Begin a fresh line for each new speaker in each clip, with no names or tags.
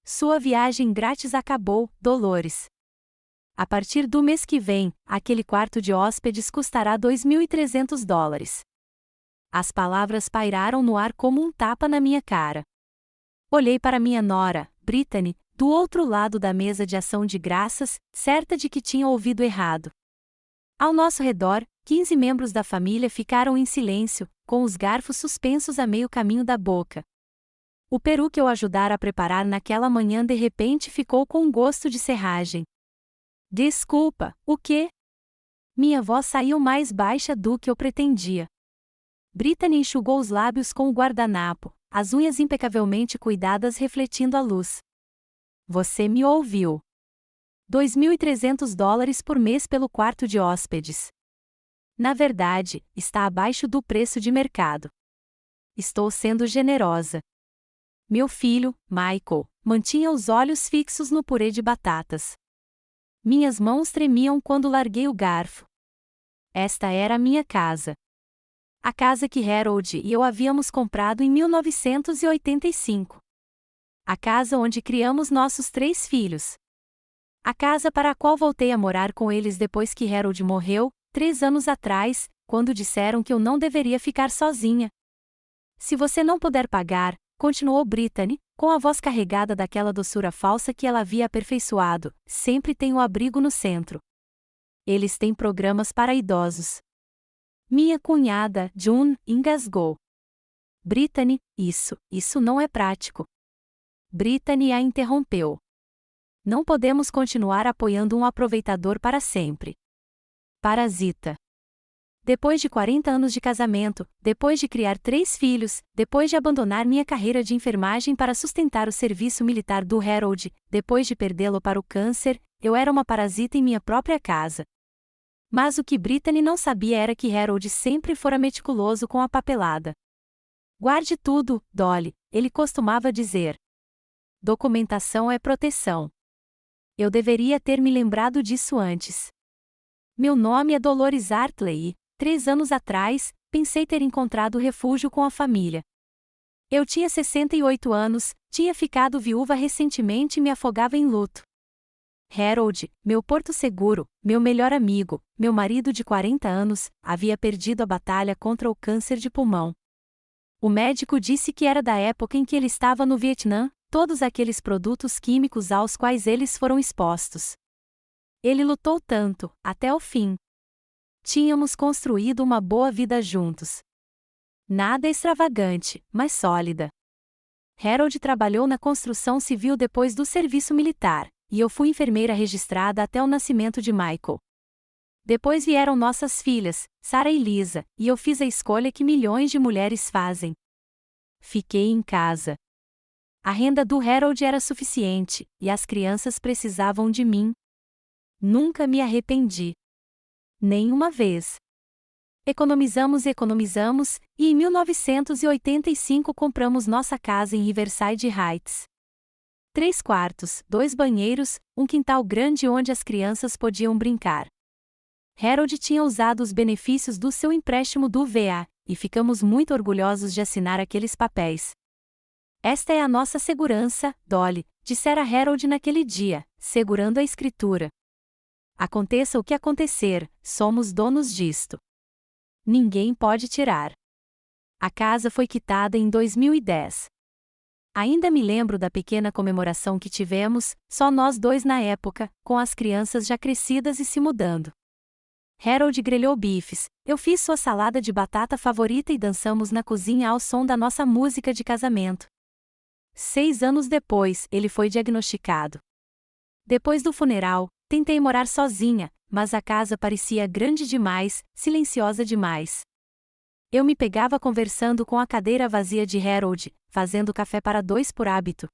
Sua viagem grátis acabou, Dolores. A partir do mês que vem, aquele quarto de hóspedes custará $2.300. As palavras pairaram no ar como um tapa na minha cara. Olhei para minha nora, Brittany, do outro lado da mesa de ação de graças, certa de que tinha ouvido errado. Ao nosso redor, 15 membros da família ficaram em silêncio, com os garfos suspensos a meio caminho da boca. O peru que eu ajudara a preparar naquela manhã de repente ficou com um gosto de serragem. Desculpa, o quê? Minha voz saiu mais baixa do que eu pretendia. Brittany enxugou os lábios com o guardanapo, as unhas impecavelmente cuidadas refletindo a luz. Você me ouviu. $2.300 por mês pelo quarto de hóspedes. Na verdade, está abaixo do preço de mercado. Estou sendo generosa. Meu filho, Michael, mantinha os olhos fixos no purê de batatas. Minhas mãos tremiam quando larguei o garfo. Esta era a minha casa. A casa que Harold e eu havíamos comprado em 1985. A casa onde criamos nossos 3 filhos. A casa para a qual voltei a morar com eles depois que Harold morreu, 3 anos atrás, quando disseram que eu não deveria ficar sozinha. Se você não puder pagar, continuou Brittany, com a voz carregada daquela doçura falsa que ela havia aperfeiçoado, sempre tem o abrigo no centro. Eles têm programas para idosos. Minha cunhada, June, engasgou. Brittany, isso não é prático. Brittany a interrompeu. Não podemos continuar apoiando um aproveitador para sempre. Parasita. Depois de 40 anos de casamento, depois de criar 3 filhos, depois de abandonar minha carreira de enfermagem para sustentar o serviço militar do Harold, depois de perdê-lo para o câncer, eu era uma parasita em minha própria casa. Mas o que Brittany não sabia era que Harold sempre fora meticuloso com a papelada. Guarde tudo, Dolly, ele costumava dizer. Documentação é proteção. Eu deveria ter me lembrado disso antes. Meu nome é Dolores Hartley e, 3 anos atrás, pensei ter encontrado refúgio com a família. Eu tinha 68 anos, tinha ficado viúva recentemente e me afogava em luto. Harold, meu porto seguro, meu melhor amigo, meu marido de 40 anos, havia perdido a batalha contra o câncer de pulmão. O médico disse que era da época em que ele estava no Vietnã, todos aqueles produtos químicos aos quais eles foram expostos. Ele lutou tanto, até o fim. Tínhamos construído uma boa vida juntos. Nada extravagante, mas sólida. Harold trabalhou na construção civil depois do serviço militar, e eu fui enfermeira registrada até o nascimento de Michael. Depois vieram nossas filhas, Sarah e Lisa, e eu fiz a escolha que milhões de mulheres fazem. Fiquei em casa. A renda do Harold era suficiente, e as crianças precisavam de mim. Nunca me arrependi. Nenhuma vez. Economizamos, e em 1985 compramos nossa casa em Riverside Heights. 3 quartos, 2 banheiros, um quintal grande onde as crianças podiam brincar. Harold tinha usado os benefícios do seu empréstimo do VA, e ficamos muito orgulhosos de assinar aqueles papéis. Esta é a nossa segurança, Dolly, dissera Harold naquele dia, segurando a escritura. Aconteça o que acontecer, somos donos disto. Ninguém pode tirar. A casa foi quitada em 2010. Ainda me lembro da pequena comemoração que tivemos, só nós 2 na época, com as crianças já crescidas e se mudando. Harold grelhou bifes, eu fiz sua salada de batata favorita e dançamos na cozinha ao som da nossa música de casamento. 6 anos depois, ele foi diagnosticado. Depois do funeral, tentei morar sozinha, mas a casa parecia grande demais, silenciosa demais. Eu me pegava conversando com a cadeira vazia de Harold, fazendo café para 2 por hábito.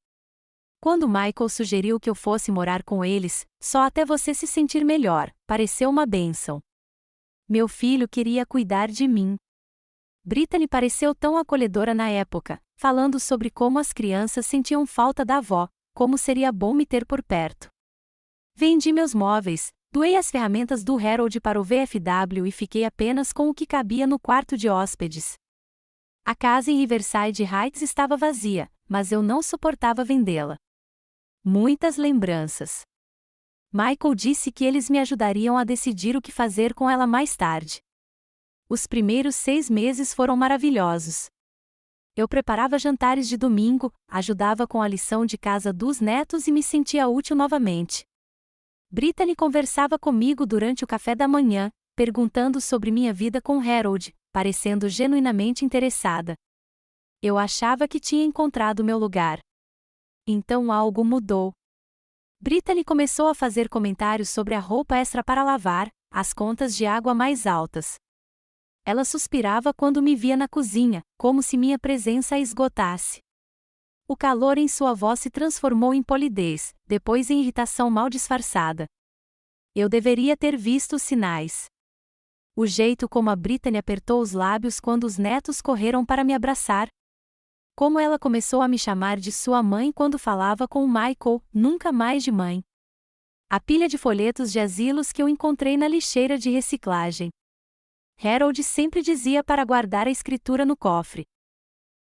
Quando Michael sugeriu que eu fosse morar com eles, só até você se sentir melhor, pareceu uma bênção. Meu filho queria cuidar de mim. Brittany pareceu tão acolhedora na época, falando sobre como as crianças sentiam falta da avó, como seria bom me ter por perto. Vendi meus móveis, doei as ferramentas do Harold para o VFW e fiquei apenas com o que cabia no quarto de hóspedes. A casa em Riverside Heights estava vazia, mas eu não suportava vendê-la. Muitas lembranças. Michael disse que eles me ajudariam a decidir o que fazer com ela mais tarde. Os primeiros 6 meses foram maravilhosos. Eu preparava jantares de domingo, ajudava com a lição de casa dos netos e me sentia útil novamente. Brittany conversava comigo durante o café da manhã, perguntando sobre minha vida com Harold, parecendo genuinamente interessada. Eu achava que tinha encontrado meu lugar. Então algo mudou. Brittany começou a fazer comentários sobre a roupa extra para lavar, as contas de água mais altas. Ela suspirava quando me via na cozinha, como se minha presença a esgotasse. O calor em sua voz se transformou em polidez, depois em irritação mal disfarçada. Eu deveria ter visto os sinais. O jeito como a Brittany apertou os lábios quando os netos correram para me abraçar. Como ela começou a me chamar de sua mãe quando falava com o Michael, nunca mais de mãe. A pilha de folhetos de asilos que eu encontrei na lixeira de reciclagem. Harold sempre dizia para guardar a escritura no cofre.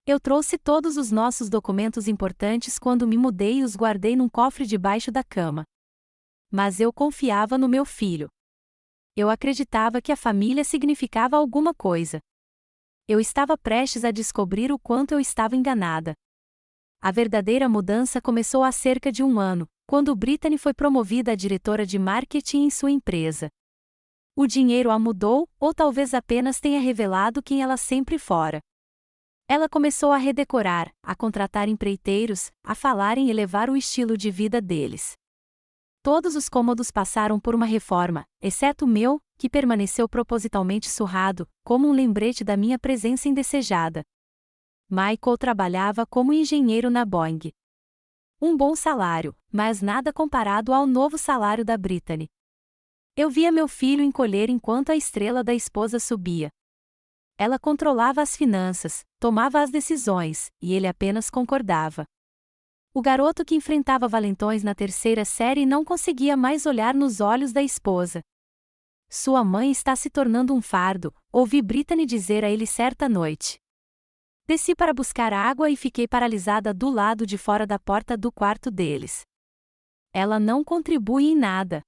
Eu trouxe todos os nossos documentos importantes quando me mudei e os guardei num cofre debaixo da cama. Mas eu confiava no meu filho. Eu acreditava que a família significava alguma coisa. Eu estava prestes a descobrir o quanto eu estava enganada. A verdadeira mudança começou há cerca de 1 ano, quando Brittany foi promovida a diretora de marketing em sua empresa. O dinheiro a mudou, ou talvez apenas tenha revelado quem ela sempre fora. Ela começou a redecorar, a contratar empreiteiros, a falar em elevar o estilo de vida deles. Todos os cômodos passaram por uma reforma, exceto o meu, que permaneceu propositalmente surrado, como um lembrete da minha presença indesejada. Michael trabalhava como engenheiro na Boeing. Um bom salário, mas nada comparado ao novo salário da Brittany. Eu via meu filho encolher enquanto a estrela da esposa subia. Ela controlava as finanças, tomava as decisões, e ele apenas concordava. O garoto que enfrentava valentões na 3ª série não conseguia mais olhar nos olhos da esposa. Sua mãe está se tornando um fardo, ouvi Brittany dizer a ele certa noite. Desci para buscar água e fiquei paralisada do lado de fora da porta do quarto deles. Ela não contribui em nada.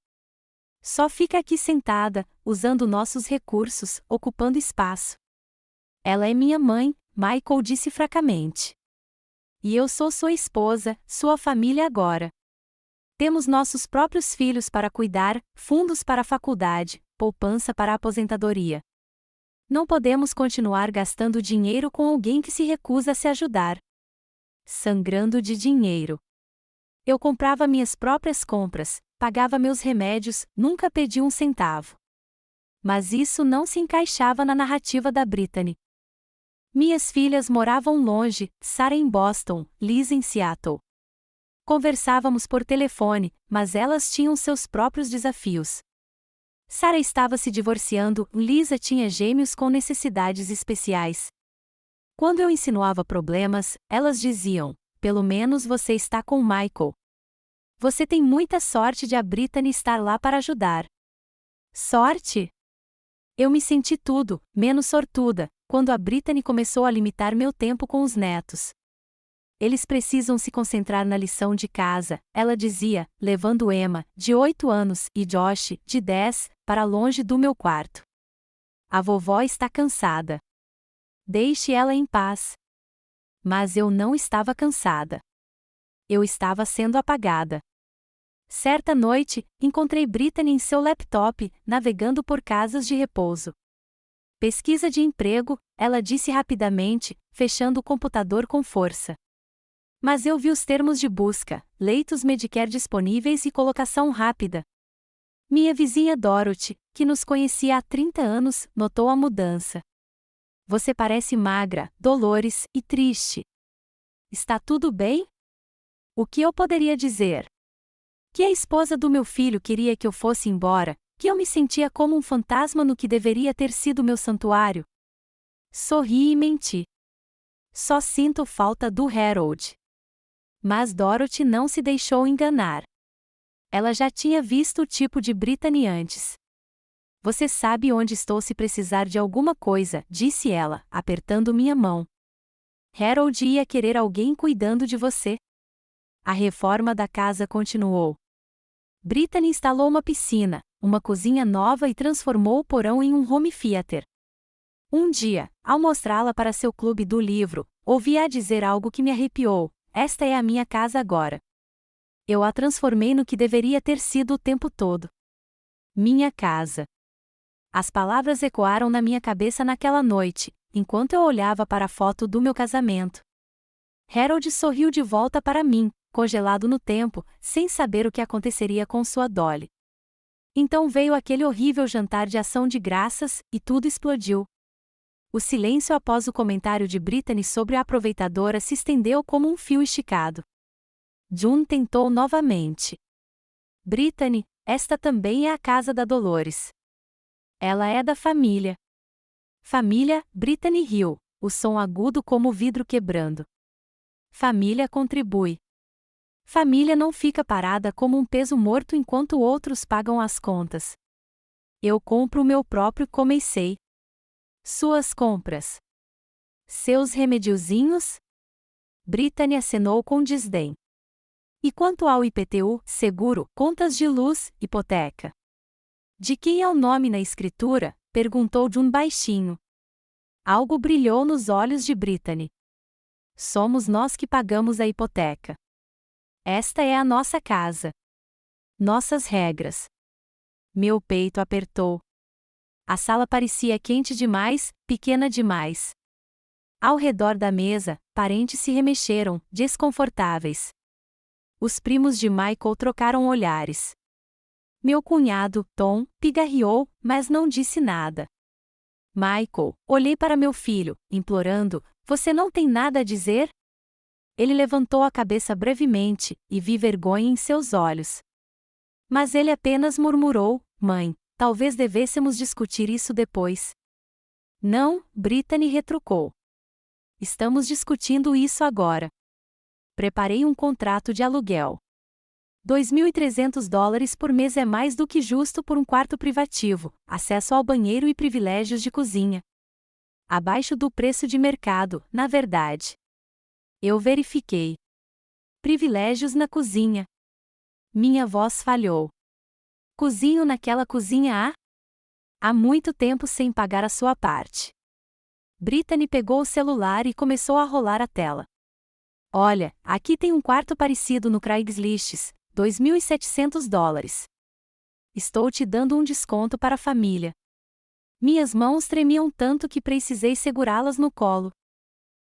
Só fica aqui sentada, usando nossos recursos, ocupando espaço. Ela é minha mãe, Michael disse fracamente. E eu sou sua esposa, sua família agora. Temos nossos próprios filhos para cuidar, fundos para a faculdade, poupança para a aposentadoria. Não podemos continuar gastando dinheiro com alguém que se recusa a se ajudar. Sangrando de dinheiro. Eu comprava minhas próprias compras, pagava meus remédios, nunca pedi 1 centavo. Mas isso não se encaixava na narrativa da Brittany. Minhas filhas moravam longe, Sarah em Boston, Liz em Seattle. Conversávamos por telefone, mas elas tinham seus próprios desafios. Sarah estava se divorciando, Lisa tinha gêmeos com necessidades especiais. Quando eu insinuava problemas, elas diziam: pelo menos você está com Michael. Você tem muita sorte de a Brittany estar lá para ajudar. Sorte? Eu me senti tudo, menos sortuda, quando a Brittany começou a limitar meu tempo com os netos. Eles precisam se concentrar na lição de casa, ela dizia, levando Emma, de 8 anos, e Josh, de 10, para longe do meu quarto. A vovó está cansada. Deixe ela em paz. Mas eu não estava cansada. Eu estava sendo apagada. Certa noite, encontrei Brittany em seu laptop, navegando por casas de repouso. Pesquisa de emprego, ela disse rapidamente, fechando o computador com força. Mas eu vi os termos de busca, leitos Medicare disponíveis e colocação rápida. Minha vizinha Dorothy, que nos conhecia há 30 anos, notou a mudança. Você parece magra, Dolores, e triste. Está tudo bem? O que eu poderia dizer? Que a esposa do meu filho queria que eu fosse embora, que eu me sentia como um fantasma no que deveria ter sido meu santuário. Sorri e menti. Só sinto falta do Harold. Mas Dorothy não se deixou enganar. Ela já tinha visto o tipo de Brittany antes. Você sabe onde estou se precisar de alguma coisa, disse ela, apertando minha mão. Harold ia querer alguém cuidando de você. A reforma da casa continuou. Brittany instalou uma piscina, uma cozinha nova e transformou o porão em um home theater. Um dia, ao mostrá-la para seu clube do livro, ouvi-a dizer algo que me arrepiou: "Esta é a minha casa agora." Eu a transformei no que deveria ter sido o tempo todo. Minha casa. As palavras ecoaram na minha cabeça naquela noite, enquanto eu olhava para a foto do meu casamento. Harold sorriu de volta para mim, congelado no tempo, sem saber o que aconteceria com sua Dolly. Então veio aquele horrível jantar de ação de graças, e tudo explodiu. O silêncio após o comentário de Brittany sobre a aproveitadora se estendeu como um fio esticado. June tentou novamente. Brittany, esta também é a casa da Dolores. Ela é da família. Família, Brittany riu, o som agudo como o vidro quebrando. Família contribui. Família não fica parada como um peso morto enquanto outros pagam as contas. Eu compro o meu próprio comecei. Suas compras. Seus remediozinhos? Brittany acenou com desdém. E quanto ao IPTU, seguro, contas de luz, hipoteca? De quem é o nome na escritura? Perguntou June baixinho. Algo brilhou nos olhos de Brittany. Somos nós que pagamos a hipoteca. Esta é a nossa casa. Nossas regras. Meu peito apertou. A sala parecia quente demais, pequena demais. Ao redor da mesa, parentes se remexeram, desconfortáveis. Os primos de Michael trocaram olhares. Meu cunhado, Tom, pigarreou, mas não disse nada. Michael, olhei para meu filho, implorando: "Você não tem nada a dizer?" Ele levantou a cabeça brevemente, e vi vergonha em seus olhos. Mas ele apenas murmurou: "Mãe, talvez devêssemos discutir isso depois." Não, Brittany retrucou. Estamos discutindo isso agora. Preparei um contrato de aluguel. $2.300 por mês é mais do que justo por um quarto privativo, acesso ao banheiro e privilégios de cozinha. Abaixo do preço de mercado, na verdade. Eu verifiquei. Privilégios na cozinha. Minha voz falhou. Cozinho naquela cozinha há muito tempo sem pagar a sua parte. Brittany pegou o celular e começou a rolar a tela. Olha, aqui tem um quarto parecido no Craigslist, $2.700. Estou te dando um desconto para a família. Minhas mãos tremiam tanto que precisei segurá-las no colo.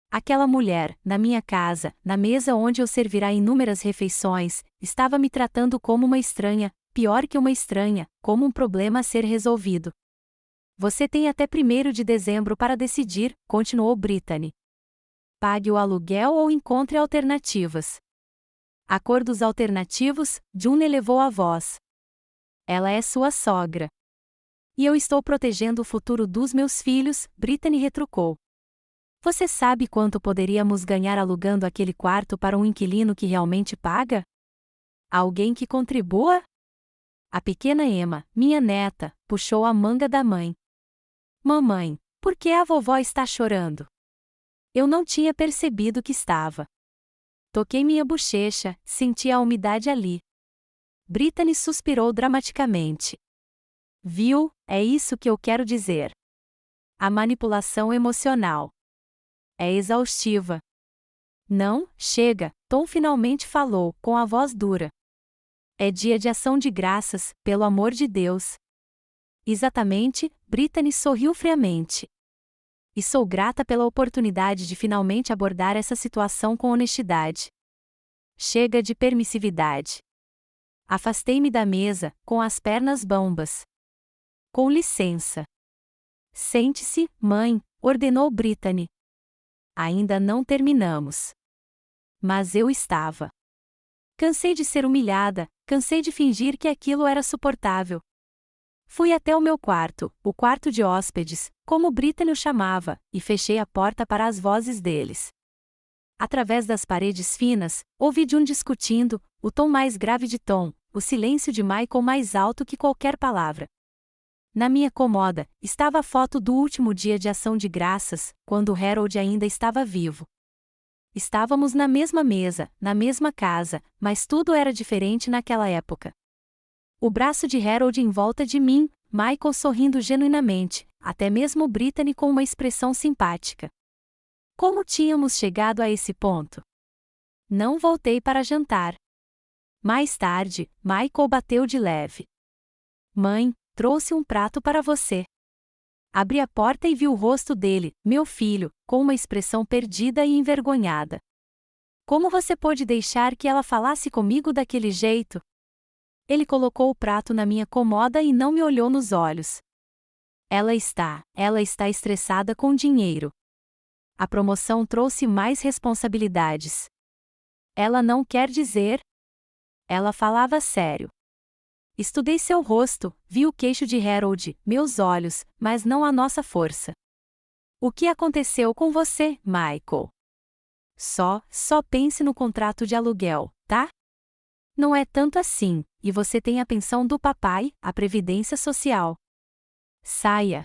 Aquela mulher, na minha casa, na mesa onde eu servirá inúmeras refeições, estava me tratando como uma estranha, pior que uma estranha, como um problema a ser resolvido. Você tem até 1º de dezembro para decidir, continuou Brittany. Pague o aluguel ou encontre alternativas. Acordos alternativos, June elevou a voz. Ela é sua sogra. E eu estou protegendo o futuro dos meus filhos, Brittany retrucou. Você sabe quanto poderíamos ganhar alugando aquele quarto para um inquilino que realmente paga? Alguém que contribua? A pequena Emma, minha neta, puxou a manga da mãe. Mamãe, por que a vovó está chorando? Eu não tinha percebido que estava. Toquei minha bochecha, senti a umidade ali. Brittany suspirou dramaticamente. Viu, é isso que eu quero dizer. A manipulação emocional. É exaustiva. Não, chega, Tom finalmente falou, com a voz dura. É dia de ação de graças, pelo amor de Deus. Exatamente, Brittany sorriu friamente. E sou grata pela oportunidade de finalmente abordar essa situação com honestidade. Chega de permissividade. Afastei-me da mesa, com as pernas bambas. Com licença. Sente-se, mãe, ordenou Brittany. Ainda não terminamos. Mas eu estava. Cansei de ser humilhada, cansei de fingir que aquilo era suportável. Fui até o meu quarto, o quarto de hóspedes, como Brittany o chamava, e fechei a porta para as vozes deles. Através das paredes finas, ouvi June discutindo, o tom mais grave de Tom, o silêncio de Michael mais alto que qualquer palavra. Na minha cômoda, estava a foto do último dia de ação de graças, quando Harold ainda estava vivo. Estávamos na mesma mesa, na mesma casa, mas tudo era diferente naquela época. O braço de Harold em volta de mim, Michael sorrindo genuinamente, até mesmo Brittany com uma expressão simpática. Como tínhamos chegado a esse ponto? Não voltei para jantar. Mais tarde, Michael bateu de leve. Mãe, trouxe um prato para você. Abri a porta e vi o rosto dele, meu filho, com uma expressão perdida e envergonhada. Como você pôde deixar que ela falasse comigo daquele jeito? Ele colocou o prato na minha comoda e não me olhou nos olhos. Ela está estressada com dinheiro. A promoção trouxe mais responsabilidades. Ela não quer dizer. Ela falava sério. Estudei seu rosto, vi o queixo de Harold, meus olhos, mas não a nossa força. O que aconteceu com você, Michael? Só pense no contrato de aluguel, tá? Não é tanto assim, e você tem a pensão do papai, a previdência social. Saia.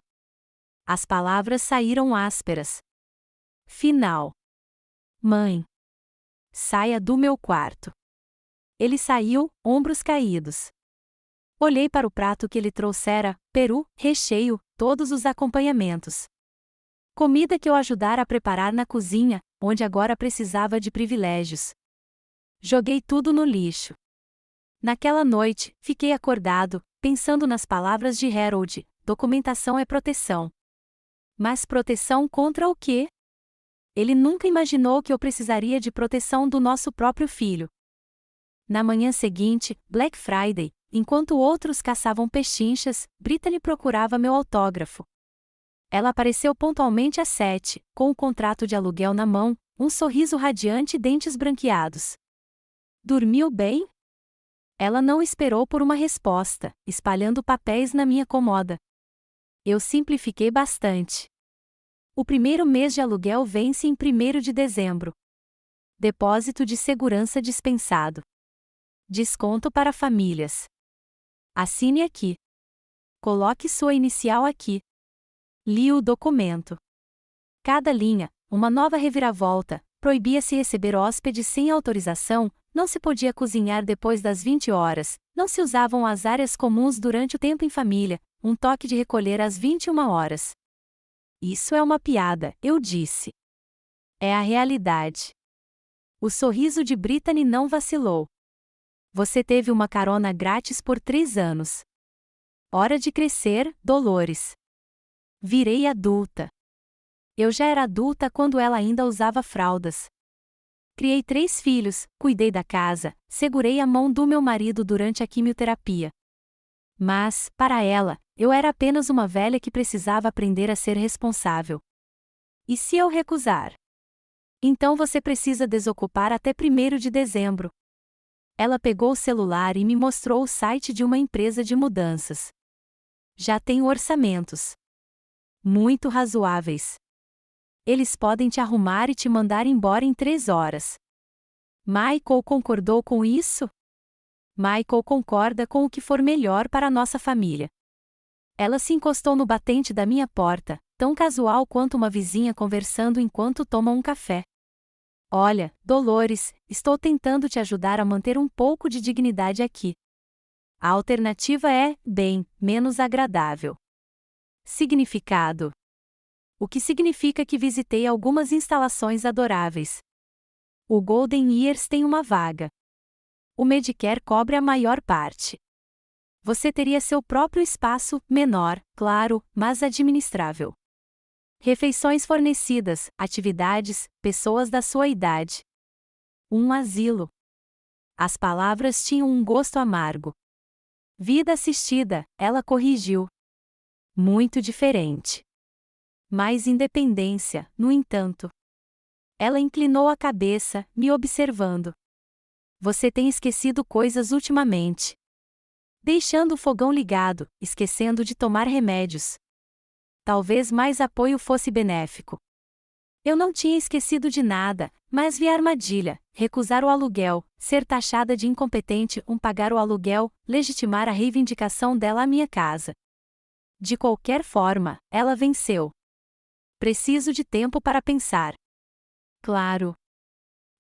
As palavras saíram ásperas. Final. Mãe. Saia do meu quarto. Ele saiu, ombros caídos. Olhei para o prato que ele trouxera, peru, recheio, todos os acompanhamentos. Comida que eu ajudara a preparar na cozinha, onde agora precisava de privilégios. Joguei tudo no lixo. Naquela noite, fiquei acordado, pensando nas palavras de Harold: documentação é proteção. Mas proteção contra o quê? Ele nunca imaginou que eu precisaria de proteção do nosso próprio filho. Na manhã seguinte, Black Friday, enquanto outros caçavam pechinchas, Brittany procurava meu autógrafo. Ela apareceu pontualmente às 7, com o contrato de aluguel na mão, um sorriso radiante e dentes branqueados. Dormiu bem? Ela não esperou por uma resposta, espalhando papéis na minha comoda. Eu simplifiquei bastante. O primeiro mês de aluguel vence em 1º de dezembro. Depósito de segurança dispensado. Desconto para famílias. Assine aqui. Coloque sua inicial aqui. Li o documento. Cada linha, uma nova reviravolta, proibia-se receber hóspedes sem autorização, não se podia cozinhar depois das 20 horas, não se usavam as áreas comuns durante o tempo em família, um toque de recolher às 21 horas. Isso é uma piada, eu disse. É a realidade. O sorriso de Brittany não vacilou. Você teve uma carona grátis por 3 anos. Hora de crescer, Dolores. Virei adulta. Eu já era adulta quando ela ainda usava fraldas. Criei 3 filhos, cuidei da casa, segurei a mão do meu marido durante a quimioterapia. Mas, para ela, eu era apenas uma velha que precisava aprender a ser responsável. E se eu recusar? Então você precisa desocupar até 1º de dezembro. Ela pegou o celular e me mostrou o site de uma empresa de mudanças. Já tenho orçamentos. Muito razoáveis. Eles podem te arrumar e te mandar embora em 3 horas. Michael concordou com isso? Michael concorda com o que for melhor para a nossa família. Ela se encostou no batente da minha porta, tão casual quanto uma vizinha conversando enquanto toma um café. Olha, Dolores, estou tentando te ajudar a manter um pouco de dignidade aqui. A alternativa é, bem, menos agradável. Significado. O que significa que visitei algumas instalações adoráveis. O Golden Years tem uma vaga. O Medicare cobre a maior parte. Você teria seu próprio espaço, menor, claro, mas administrável. Refeições fornecidas, atividades, pessoas da sua idade. Um asilo. As palavras tinham um gosto amargo. Vida assistida, ela corrigiu. Muito diferente. Mais independência, no entanto. Ela inclinou a cabeça, me observando. Você tem esquecido coisas ultimamente. Deixando o fogão ligado, esquecendo de tomar remédios. Talvez mais apoio fosse benéfico. Eu não tinha esquecido de nada, mas vi a armadilha: recusar o aluguel, ser taxada de incompetente, pagar o aluguel, legitimar a reivindicação dela à minha casa. De qualquer forma, ela venceu. Preciso de tempo para pensar. Claro.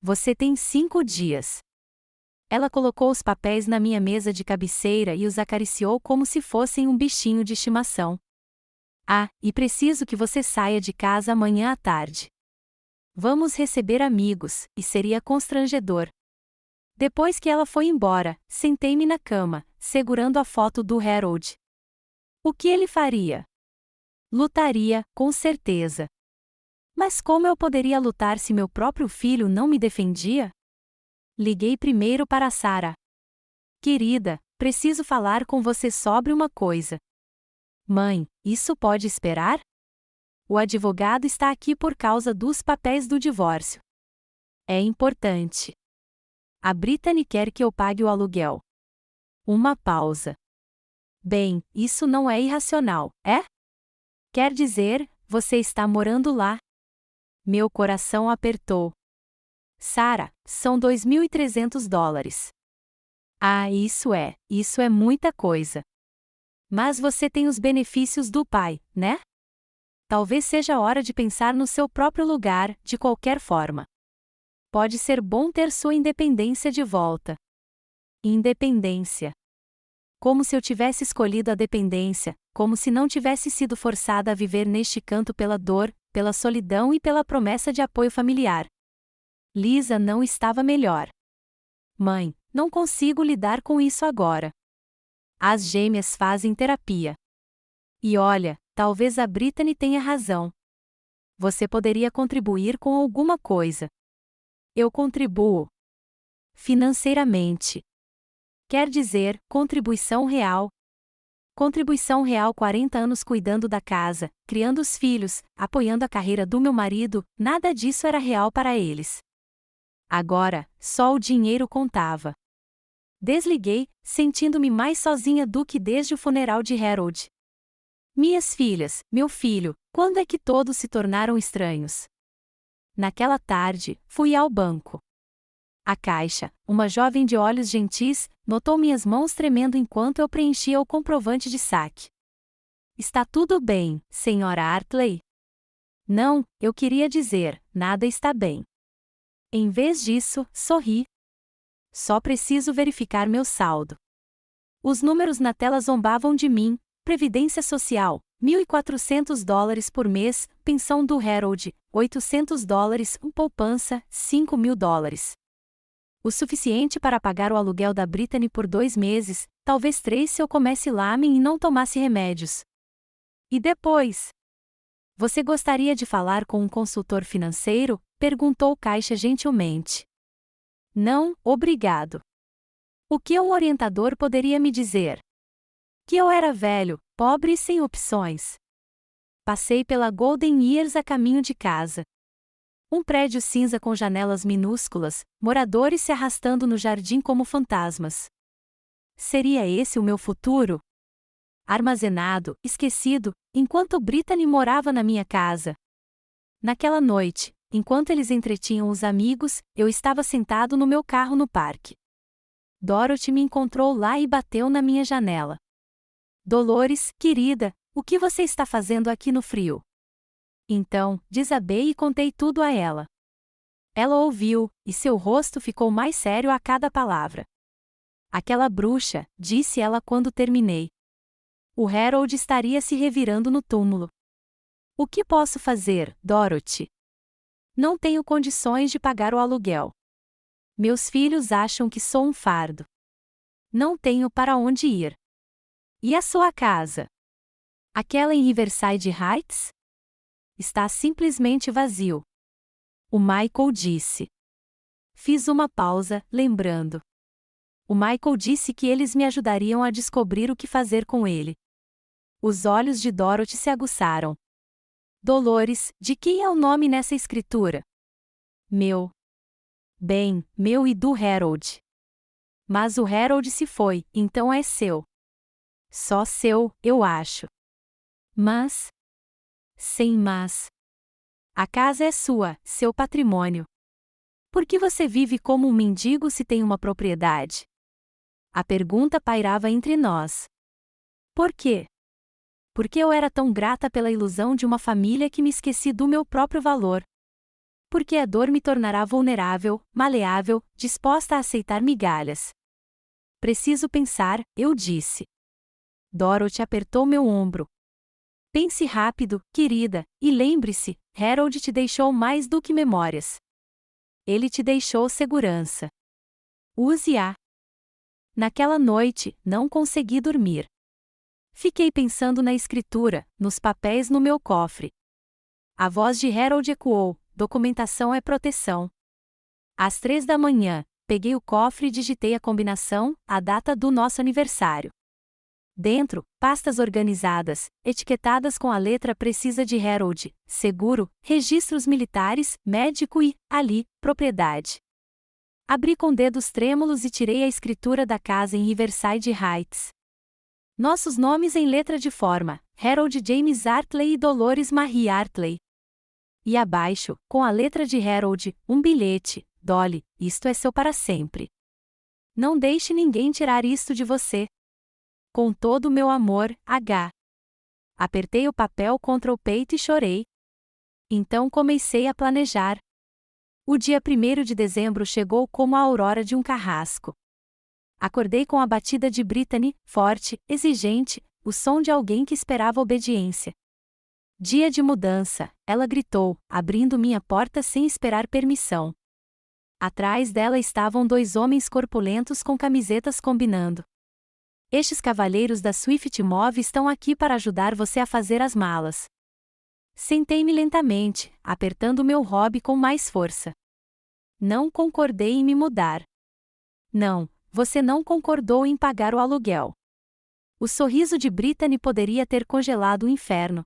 Você tem 5 dias. Ela colocou os papéis na minha mesa de cabeceira e os acariciou como se fossem um bichinho de estimação. Ah, e preciso que você saia de casa amanhã à tarde. Vamos receber amigos, e seria constrangedor. Depois que ela foi embora, sentei-me na cama, segurando a foto do Harold. O que ele faria? Lutaria, com certeza. Mas como eu poderia lutar se meu próprio filho não me defendia? Liguei primeiro para Sarah. Querida, preciso falar com você sobre uma coisa. Mãe, isso pode esperar? O advogado está aqui por causa dos papéis do divórcio. É importante. A Brittany quer que eu pague o aluguel. Uma pausa. Bem, isso não é irracional, é? Quer dizer, você está morando lá? Meu coração apertou. Sarah, são $2.300. Ah, isso é muita coisa. Mas você tem os benefícios do pai, né? Talvez seja a hora de pensar no seu próprio lugar, de qualquer forma. Pode ser bom ter sua independência de volta. Independência. Como se eu tivesse escolhido a dependência, como se não tivesse sido forçada a viver neste canto pela dor, pela solidão e pela promessa de apoio familiar. Lisa não estava melhor. Mãe, não consigo lidar com isso agora. As gêmeas fazem terapia. E olha, talvez a Brittany tenha razão. Você poderia contribuir com alguma coisa. Eu contribuo. Financeiramente. Quer dizer, contribuição real. Contribuição real 40 anos cuidando da casa, criando os filhos, apoiando a carreira do meu marido, nada disso era real para eles. Agora, só o dinheiro contava. Desliguei, sentindo-me mais sozinha do que desde o funeral de Harold. Minhas filhas, meu filho, quando é que todos se tornaram estranhos? Naquela tarde, fui ao banco. A caixa, uma jovem de olhos gentis, notou minhas mãos tremendo enquanto eu preenchia o comprovante de saque. Está tudo bem, senhora Hartley? Não, eu queria dizer, nada está bem. Em vez disso, sorri. Só preciso verificar meu saldo. Os números na tela zombavam de mim: Previdência Social, $1.400 por mês, pensão do Harold, $800, poupança, $5.000. O suficiente para pagar o aluguel da Brittany por 2 meses, talvez 3 se eu comesse lamen e não tomasse remédios. E depois? Você gostaria de falar com um consultor financeiro? Perguntou Caixa gentilmente. Não, obrigado. O que um orientador poderia me dizer? Que eu era velho, pobre e sem opções. Passei pela Golden Years a caminho de casa. Um prédio cinza com janelas minúsculas, moradores se arrastando no jardim como fantasmas. Seria esse o meu futuro? Armazenado, esquecido, enquanto Brittany morava na minha casa. Naquela noite, enquanto eles entretinham os amigos, eu estava sentado no meu carro no parque. Dorothy me encontrou lá e bateu na minha janela. Dolores, querida, o que você está fazendo aqui no frio? Então, desabei e contei tudo a ela. Ela ouviu, e seu rosto ficou mais sério a cada palavra. Aquela bruxa, disse ela quando terminei. O Harold estaria se revirando no túmulo. O que posso fazer, Dorothy? Não tenho condições de pagar o aluguel. Meus filhos acham que sou um fardo. Não tenho para onde ir. E a sua casa? Aquela em Riverside Heights? Está simplesmente vazio. O Michael disse. Fiz uma pausa, lembrando. O Michael disse que eles me ajudariam a descobrir o que fazer com ele. Os olhos de Dorothy se aguçaram. Dolores, de quem é o nome nessa escritura? Meu. Bem, meu e do Harold. Mas o Harold se foi, então é seu. Só seu, eu acho. Mas. Sem mas. A casa é sua, seu patrimônio. Por que você vive como um mendigo se tem uma propriedade? A pergunta pairava entre nós. Por quê? Porque eu era tão grata pela ilusão de uma família que me esqueci do meu próprio valor. Porque a dor me tornará vulnerável, maleável, disposta a aceitar migalhas. Preciso pensar, eu disse. Dorothy apertou meu ombro. Pense rápido, querida, e lembre-se, Harold te deixou mais do que memórias. Ele te deixou segurança. Use-a. Naquela noite, não consegui dormir. Fiquei pensando na escritura, nos papéis no meu cofre. A voz de Harold ecoou: documentação é proteção. Às 3 da manhã, peguei o cofre e digitei a combinação, a data do nosso aniversário. Dentro, pastas organizadas, etiquetadas com a letra precisa de Harold, seguro, registros militares, médico e, ali, propriedade. Abri com dedos trêmulos e tirei a escritura da casa em Riverside Heights. Nossos nomes em letra de forma, Harold James Artley e Dolores Marie Artley. E abaixo, com a letra de Harold, um bilhete: Dolly, isto é seu para sempre. Não deixe ninguém tirar isto de você. Com todo o meu amor, H. Apertei o papel contra o peito e chorei. Então comecei a planejar. O dia 1º de dezembro chegou como a aurora de um carrasco. Acordei com a batida de Brittany, forte, exigente, o som de alguém que esperava obediência. Dia de mudança, ela gritou, abrindo minha porta sem esperar permissão. Atrás dela estavam 2 homens corpulentos com camisetas combinando. Estes cavalheiros da Swift Move estão aqui para ajudar você a fazer as malas. Sentei-me lentamente, apertando meu hobby com mais força. Não concordei em me mudar. Não, você não concordou em pagar o aluguel. O sorriso de Brittany poderia ter congelado o inferno.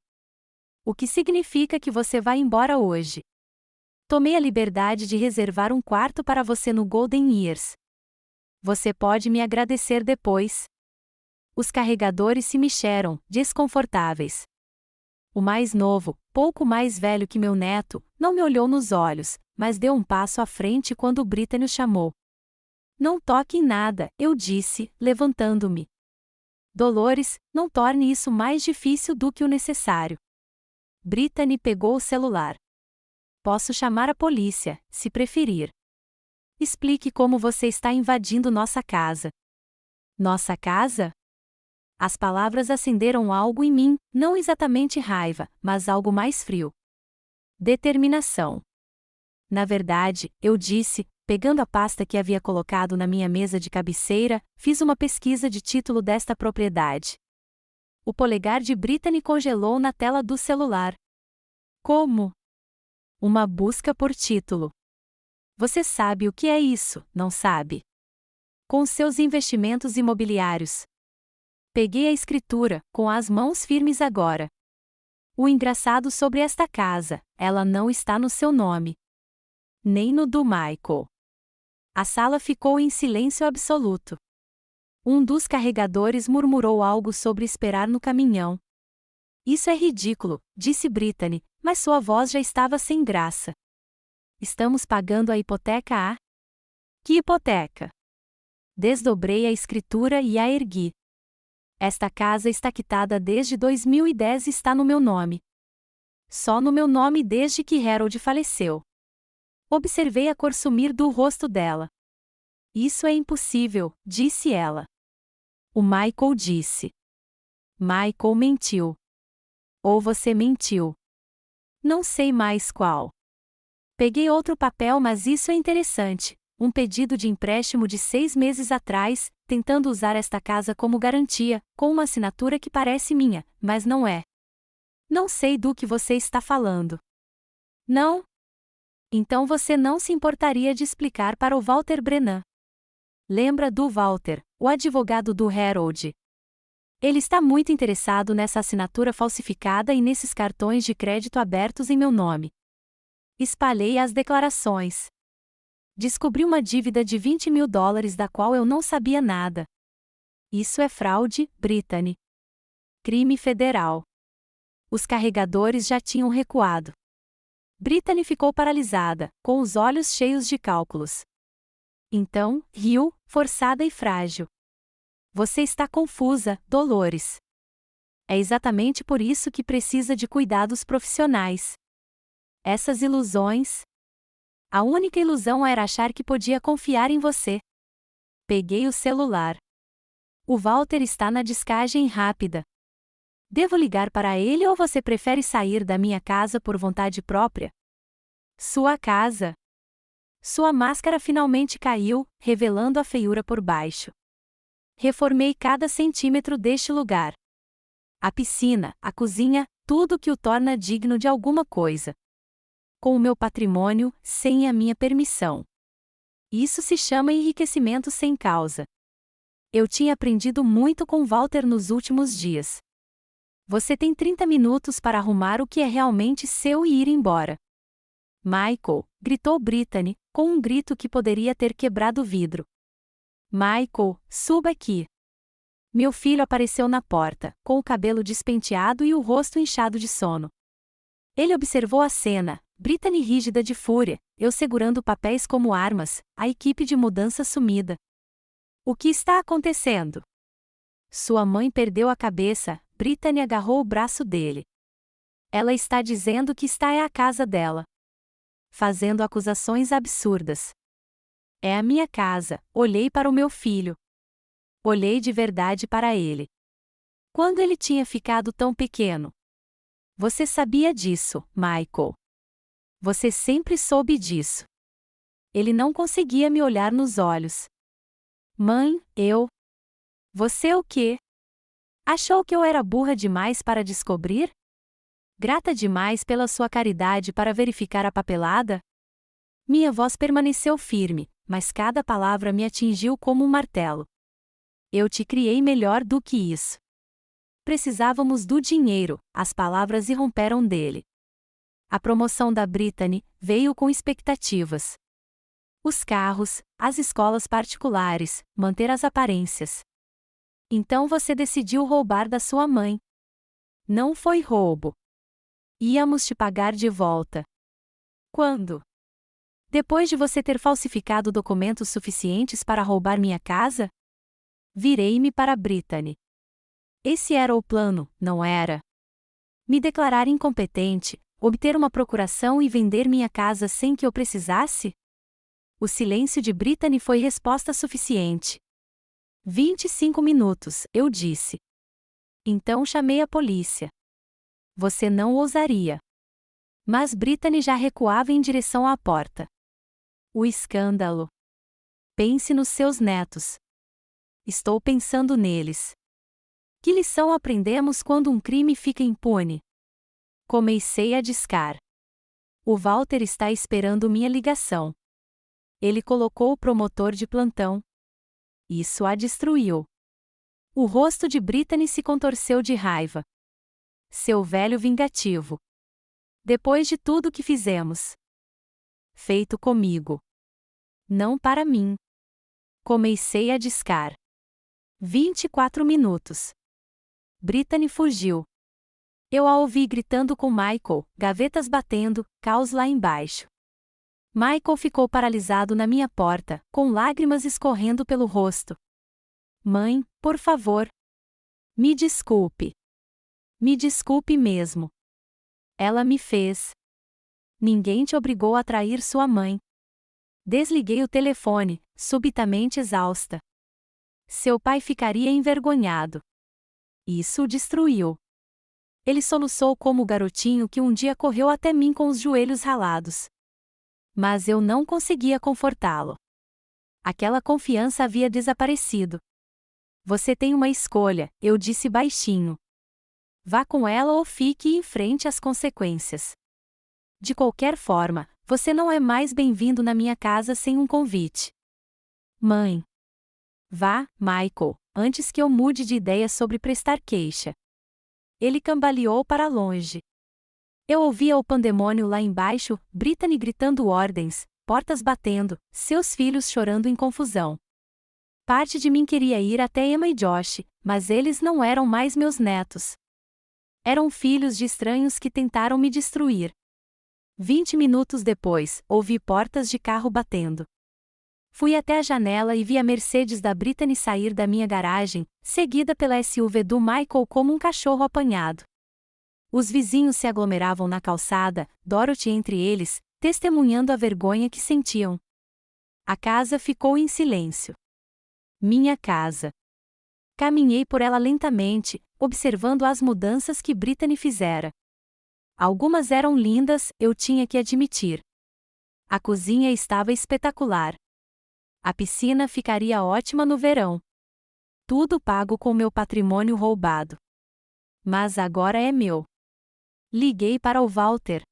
O que significa que você vai embora hoje. Tomei a liberdade de reservar um quarto para você no Golden Years. Você pode me agradecer depois. Os carregadores se mexeram, desconfortáveis. O mais novo, pouco mais velho que meu neto, não me olhou nos olhos, mas deu um passo à frente quando Brittany o chamou. Não toque em nada, eu disse, levantando-me. Dolores, não torne isso mais difícil do que o necessário. Brittany pegou o celular. Posso chamar a polícia, se preferir. Explique como você está invadindo nossa casa. Nossa casa? As palavras acenderam algo em mim, não exatamente raiva, mas algo mais frio. Determinação. Na verdade, eu disse, pegando a pasta que havia colocado na minha mesa de cabeceira, fiz uma pesquisa de título desta propriedade. O polegar de Brittany congelou na tela do celular. Como? Uma busca por título. Você sabe o que é isso, não sabe? Com seus investimentos imobiliários. Peguei a escritura, com as mãos firmes agora. O engraçado sobre esta casa, ela não está no seu nome. Nem no do Michael. A sala ficou em silêncio absoluto. Um dos carregadores murmurou algo sobre esperar no caminhão. Isso é ridículo, disse Brittany, mas sua voz já estava sem graça. Estamos pagando a hipoteca a... Que hipoteca? Desdobrei a escritura e a ergui. Esta casa está quitada desde 2010 e está no meu nome. Só no meu nome desde que Harold faleceu. Observei a cor sumir do rosto dela. Isso é impossível, disse ela. O Michael disse. Michael mentiu. Ou você mentiu. Não sei mais qual. Peguei outro papel, mas isso é interessante. Um pedido de empréstimo de 6 meses atrás, tentando usar esta casa como garantia, com uma assinatura que parece minha, mas não é. Não sei do que você está falando. Não? Então você não se importaria de explicar para o Walter Brennan. Lembra do Walter, o advogado do Harold? Ele está muito interessado nessa assinatura falsificada e nesses cartões de crédito abertos em meu nome. Espalhei as declarações. Descobri uma dívida de $20.000 da qual eu não sabia nada. Isso é fraude, Brittany. Crime federal. Os carregadores já tinham recuado. Brittany ficou paralisada, com os olhos cheios de cálculos. Então, riu, forçada e frágil. Você está confusa, Dolores. É exatamente por isso que precisa de cuidados profissionais. Essas ilusões... A única ilusão era achar que podia confiar em você. Peguei o celular. O Walter está na descagem rápida. Devo ligar para ele ou você prefere sair da minha casa por vontade própria? Sua casa. Sua máscara finalmente caiu, revelando a feiura por baixo. Reformei cada centímetro deste lugar. A piscina, a cozinha, tudo que o torna digno de alguma coisa. Com o meu patrimônio, sem a minha permissão. Isso se chama enriquecimento sem causa. Eu tinha aprendido muito com Walter nos últimos dias. Você tem 30 minutos para arrumar o que é realmente seu e ir embora. Michael, gritou Brittany, com um grito que poderia ter quebrado o vidro. Michael, suba aqui. Meu filho apareceu na porta, com o cabelo despenteado e o rosto inchado de sono. Ele observou a cena, Brittany rígida de fúria, eu segurando papéis como armas, a equipe de mudança sumida. O que está acontecendo? Sua mãe perdeu a cabeça, Brittany agarrou o braço dele. Ela está dizendo que esta é a casa dela. Fazendo acusações absurdas. É a minha casa, olhei para o meu filho. Olhei de verdade para ele. Quando ele tinha ficado tão pequeno? Você sabia disso, Michael. Você sempre soube disso. Ele não conseguia me olhar nos olhos. Mãe, eu. Você o quê? Achou que eu era burra demais para descobrir? Grata demais pela sua caridade para verificar a papelada? Minha voz permaneceu firme, mas cada palavra me atingiu como um martelo. Eu te criei melhor do que isso. Precisávamos do dinheiro, as palavras irromperam dele. A promoção da Brittany veio com expectativas. Os carros, as escolas particulares, manter as aparências. Então você decidiu roubar da sua mãe. Não foi roubo. Íamos te pagar de volta. Quando? Depois de você ter falsificado documentos suficientes para roubar minha casa? Virei-me para Brittany. Esse era o plano, não era? Me declarar incompetente, obter uma procuração e vender minha casa sem que eu precisasse? O silêncio de Brittany foi resposta suficiente. 25 minutos, eu disse. Então chamei a polícia. Você não ousaria. Mas Brittany já recuava em direção à porta. O escândalo. Pense nos seus netos. Estou pensando neles. Que lição aprendemos quando um crime fica impune? Comecei a discar. O Walter está esperando minha ligação. Ele colocou o promotor de plantão. Isso a destruiu. O rosto de Brittany se contorceu de raiva. Seu velho vingativo. Depois de tudo que fizemos. Feito comigo. Não para mim. Comecei a discar. 24 minutos. Brittany fugiu. Eu a ouvi gritando com Michael, gavetas batendo, caos lá embaixo. Michael ficou paralisado na minha porta, com lágrimas escorrendo pelo rosto. Mãe, por favor. Me desculpe. Me desculpe mesmo. Ela me fez. Ninguém te obrigou a trair sua mãe. Desliguei o telefone, subitamente exausta. Seu pai ficaria envergonhado. Isso o destruiu. Ele soluçou como o garotinho que um dia correu até mim com os joelhos ralados. Mas eu não conseguia confortá-lo. Aquela confiança havia desaparecido. Você tem uma escolha, eu disse baixinho. Vá com ela ou fique e enfrente as consequências. De qualquer forma, você não é mais bem-vindo na minha casa sem um convite. Mãe. Vá, Michael, antes que eu mude de ideia sobre prestar queixa. Ele cambaleou para longe. Eu ouvia o pandemônio lá embaixo, Brittany gritando ordens, portas batendo, seus filhos chorando em confusão. Parte de mim queria ir até Emma e Josh, mas eles não eram mais meus netos. Eram filhos de estranhos que tentaram me destruir. 20 minutos depois, ouvi portas de carro batendo. Fui até a janela e vi a Mercedes da Brittany sair da minha garagem, seguida pela SUV do Michael como um cachorro apanhado. Os vizinhos se aglomeravam na calçada, Dorothy entre eles, testemunhando a vergonha que sentiam. A casa ficou em silêncio. Minha casa. Caminhei por ela lentamente, observando as mudanças que Brittany fizera. Algumas eram lindas, eu tinha que admitir. A cozinha estava espetacular. A piscina ficaria ótima no verão. Tudo pago com meu patrimônio roubado. Mas agora é meu. Liguei para o Walter.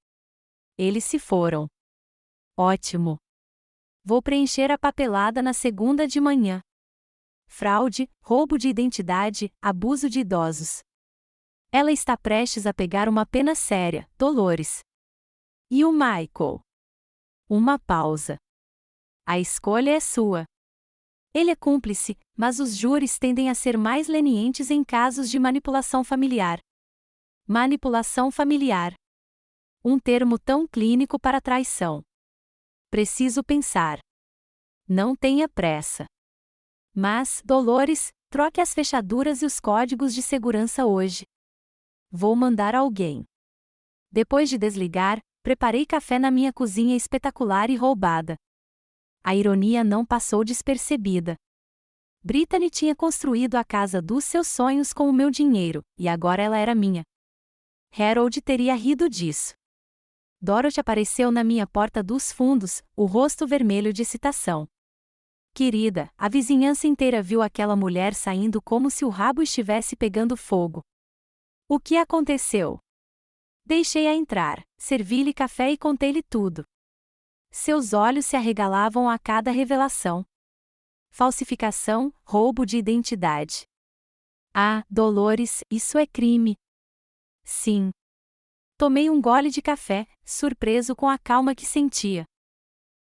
Eles se foram. Ótimo. Vou preencher a papelada na segunda de manhã. Fraude, roubo de identidade, abuso de idosos. Ela está prestes a pegar uma pena séria, Dolores. E o Michael? Uma pausa. A escolha é sua. Ele é cúmplice, mas os júris tendem a ser mais lenientes em casos de manipulação familiar. Manipulação familiar. Um termo tão clínico para traição. Preciso pensar. Não tenha pressa. Mas, Dolores, troque as fechaduras e os códigos de segurança hoje. Vou mandar alguém. Depois de desligar, preparei café na minha cozinha espetacular e roubada. A ironia não passou despercebida. Brittany tinha construído a casa dos seus sonhos com o meu dinheiro, e agora ela era minha. Harold teria rido disso. Dorothy apareceu na minha porta dos fundos, o rosto vermelho de excitação. Querida, a vizinhança inteira viu aquela mulher saindo como se o rabo estivesse pegando fogo. O que aconteceu? Deixei-a entrar, servi-lhe café e contei-lhe tudo. Seus olhos se arregalavam a cada revelação. Falsificação, roubo de identidade. Ah, Dolores, isso é crime. Sim. Tomei um gole de café, surpreso com a calma que sentia.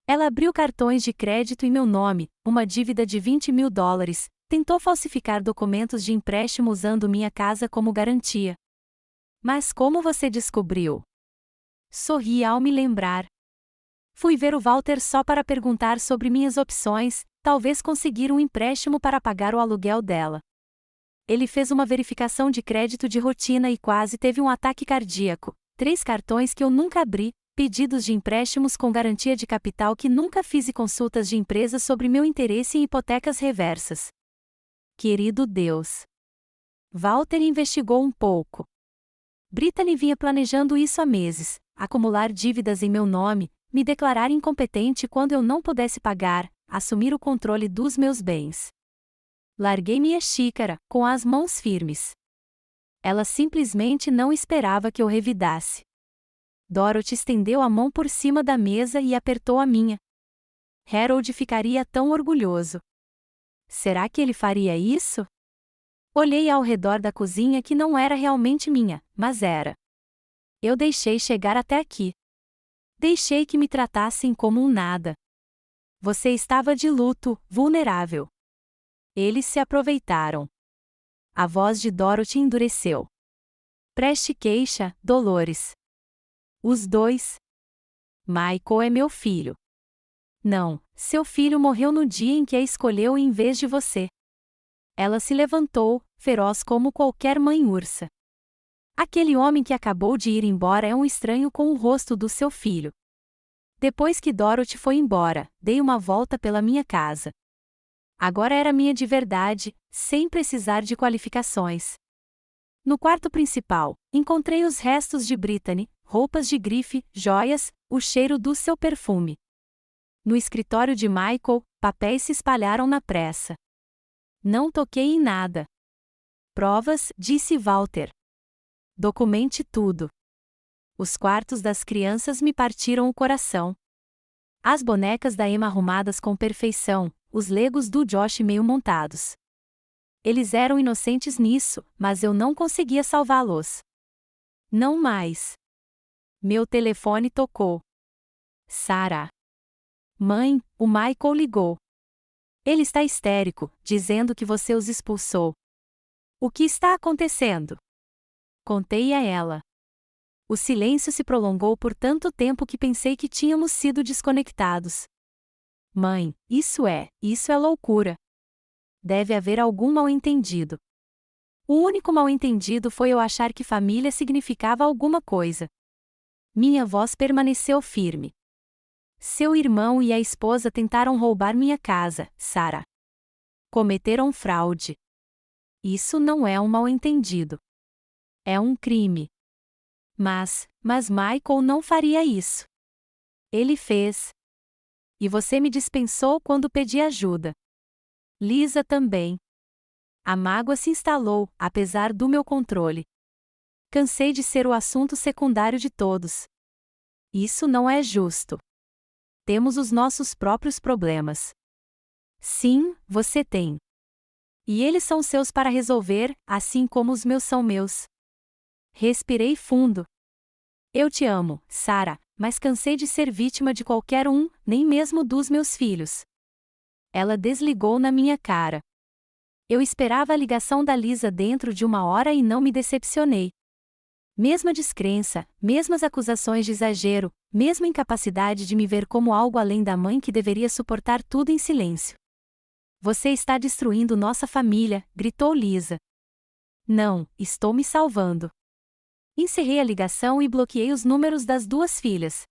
Ela abriu cartões de crédito em meu nome, uma dívida de $20.000, tentou falsificar documentos de empréstimo usando minha casa como garantia. Mas como você descobriu? Sorri ao me lembrar. Fui ver o Walter só para perguntar sobre minhas opções, talvez conseguir um empréstimo para pagar o aluguel dela. Ele fez uma verificação de crédito de rotina e quase teve um ataque cardíaco. 3 cartões que eu nunca abri, pedidos de empréstimos com garantia de capital que nunca fiz e consultas de empresas sobre meu interesse em hipotecas reversas. Querido Deus! Walter investigou um pouco. Brittany vinha planejando isso há meses, acumular dívidas em meu nome, me declarar incompetente quando eu não pudesse pagar, assumir o controle dos meus bens. Larguei minha xícara, com as mãos firmes. Ela simplesmente não esperava que eu revidasse. Dorothy estendeu a mão por cima da mesa e apertou a minha. Harold ficaria tão orgulhoso. Será que ele faria isso? Olhei ao redor da cozinha que não era realmente minha, mas era. Eu deixei chegar até aqui. Deixei que me tratassem como um nada. Você estava de luto, vulnerável. Eles se aproveitaram. A voz de Dorothy endureceu. Preste queixa, Dolores. Os dois. Michael é meu filho. Não, seu filho morreu no dia em que a escolheu em vez de você. Ela se levantou, feroz como qualquer mãe ursa. Aquele homem que acabou de ir embora é um estranho com o rosto do seu filho. Depois que Dorothy foi embora, dei uma volta pela minha casa. Agora era minha de verdade, sem precisar de qualificações. No quarto principal, encontrei os restos de Brittany, roupas de grife, joias, o cheiro do seu perfume. No escritório de Michael, papéis se espalharam na pressa. Não toquei em nada. Provas, disse Walter. Documente tudo. Os quartos das crianças me partiram o coração. As bonecas da Emma arrumadas com perfeição, os legos do Josh meio montados. Eles eram inocentes nisso, mas eu não conseguia salvá-los. Não mais. Meu telefone tocou. Sarah. Mãe, o Michael ligou. Ele está histérico, dizendo que você os expulsou. O que está acontecendo? Contei a ela. O silêncio se prolongou por tanto tempo que pensei que tínhamos sido desconectados. Mãe, isso é loucura. Deve haver algum mal-entendido. O único mal-entendido foi eu achar que família significava alguma coisa. Minha voz permaneceu firme. Seu irmão e a esposa tentaram roubar minha casa, Sarah. Cometeram fraude. Isso não é um mal-entendido. É um crime. Mas Michael não faria isso. Ele fez. E você me dispensou quando pedi ajuda. Lisa também. A mágoa se instalou, apesar do meu controle. Cansei de ser o assunto secundário de todos. Isso não é justo. Temos os nossos próprios problemas. Sim, você tem. E eles são seus para resolver, assim como os meus são meus. Respirei fundo. Eu te amo, Sarah, mas cansei de ser vítima de qualquer um, nem mesmo dos meus filhos. Ela desligou na minha cara. Eu esperava a ligação da Lisa dentro de 1 hora e não me decepcionei. Mesma descrença, mesmas acusações de exagero, mesma incapacidade de me ver como algo além da mãe que deveria suportar tudo em silêncio. Você está destruindo nossa família, gritou Lisa. Não, estou me salvando. Encerrei a ligação e bloqueei os números das 2 filhas.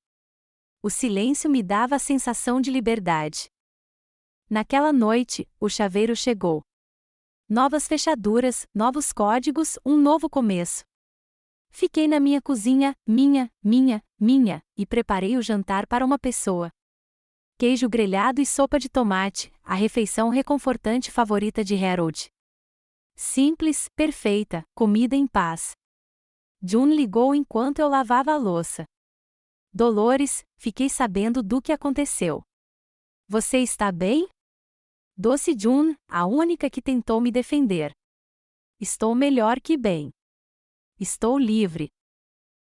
O silêncio me dava a sensação de liberdade. Naquela noite, o chaveiro chegou. Novas fechaduras, novos códigos, um novo começo. Fiquei na minha cozinha, minha, e preparei o jantar para uma pessoa. Queijo grelhado e sopa de tomate, a refeição reconfortante favorita de Harold. Simples, perfeita, comida em paz. June ligou enquanto eu lavava a louça. Dolores, fiquei sabendo do que aconteceu. Você está bem? Doce June, a única que tentou me defender. Estou melhor que bem. Estou livre.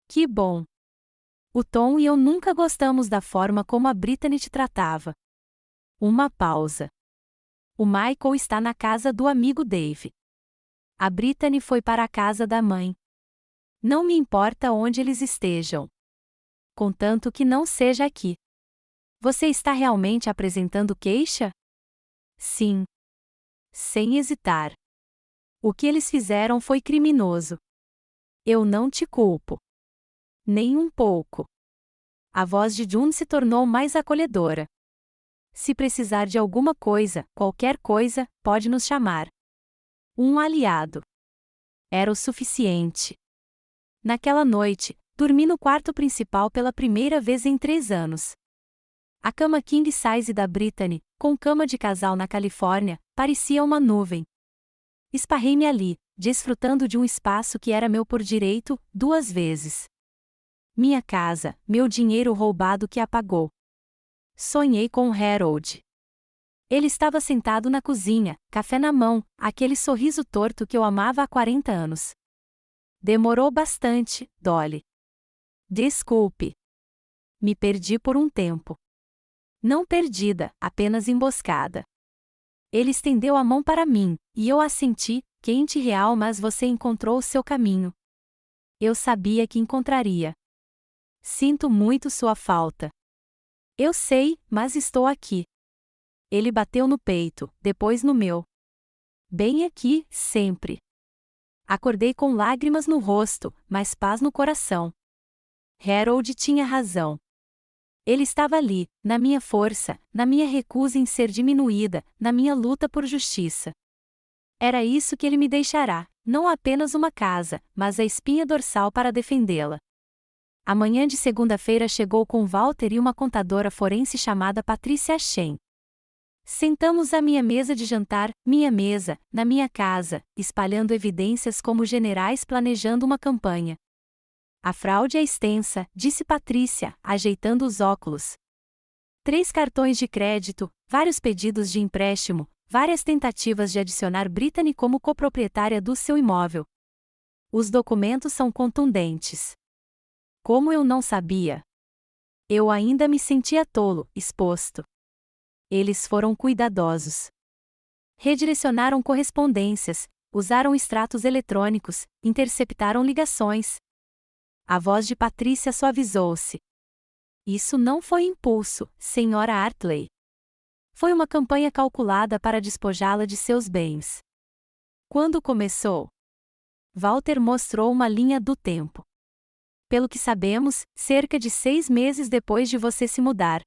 Que bom. O Tom e eu nunca gostamos da forma como a Brittany te tratava. Uma pausa. O Michael está na casa do amigo Dave. A Brittany foi para a casa da mãe. Não me importa onde eles estejam. Contanto que não seja aqui. Você está realmente apresentando queixa? Sim. Sem hesitar. O que eles fizeram foi criminoso. Eu não te culpo. Nem um pouco. A voz de June se tornou mais acolhedora. Se precisar de alguma coisa, qualquer coisa, pode nos chamar. Um aliado. Era o suficiente. Naquela noite, dormi no quarto principal pela primeira vez em 3 anos. A cama king size da Brittany, com cama de casal na Califórnia, parecia uma nuvem. Esparrei-me ali, desfrutando de um espaço que era meu por direito, 2 vezes. Minha casa, meu dinheiro roubado que apagou. Sonhei com Harold. Ele estava sentado na cozinha, café na mão, aquele sorriso torto que eu amava há 40 anos. Demorou bastante, Dolly. Desculpe. Me perdi por um tempo. Não perdida, apenas emboscada. Ele estendeu a mão para mim, e eu a senti, quente e real, mas você encontrou o seu caminho. Eu sabia que encontraria. Sinto muito sua falta. Eu sei, mas estou aqui. Ele bateu no peito, depois no meu. Bem aqui, sempre. Acordei com lágrimas no rosto, mas paz no coração. Harold tinha razão. Ele estava ali, na minha força, na minha recusa em ser diminuída, na minha luta por justiça. Era isso que ele me deixará, não apenas uma casa, mas a espinha dorsal para defendê-la. A manhã de segunda-feira chegou com Walter e uma contadora forense chamada Patricia Shen. Sentamos à minha mesa de jantar, minha mesa, na minha casa, espalhando evidências como generais planejando uma campanha. A fraude é extensa, disse Patrícia, ajeitando os óculos. 3 cartões de crédito, vários pedidos de empréstimo, várias tentativas de adicionar Brittany como coproprietária do seu imóvel. Os documentos são contundentes. Como eu não sabia? Eu ainda me sentia tolo, exposto. Eles foram cuidadosos. Redirecionaram correspondências, usaram extratos eletrônicos, interceptaram ligações. A voz de Patrícia suavizou-se. Isso não foi impulso, senhora Hartley. Foi uma campanha calculada para despojá-la de seus bens. Quando começou? Walter mostrou uma linha do tempo. Pelo que sabemos, cerca de 6 meses depois de você se mudar.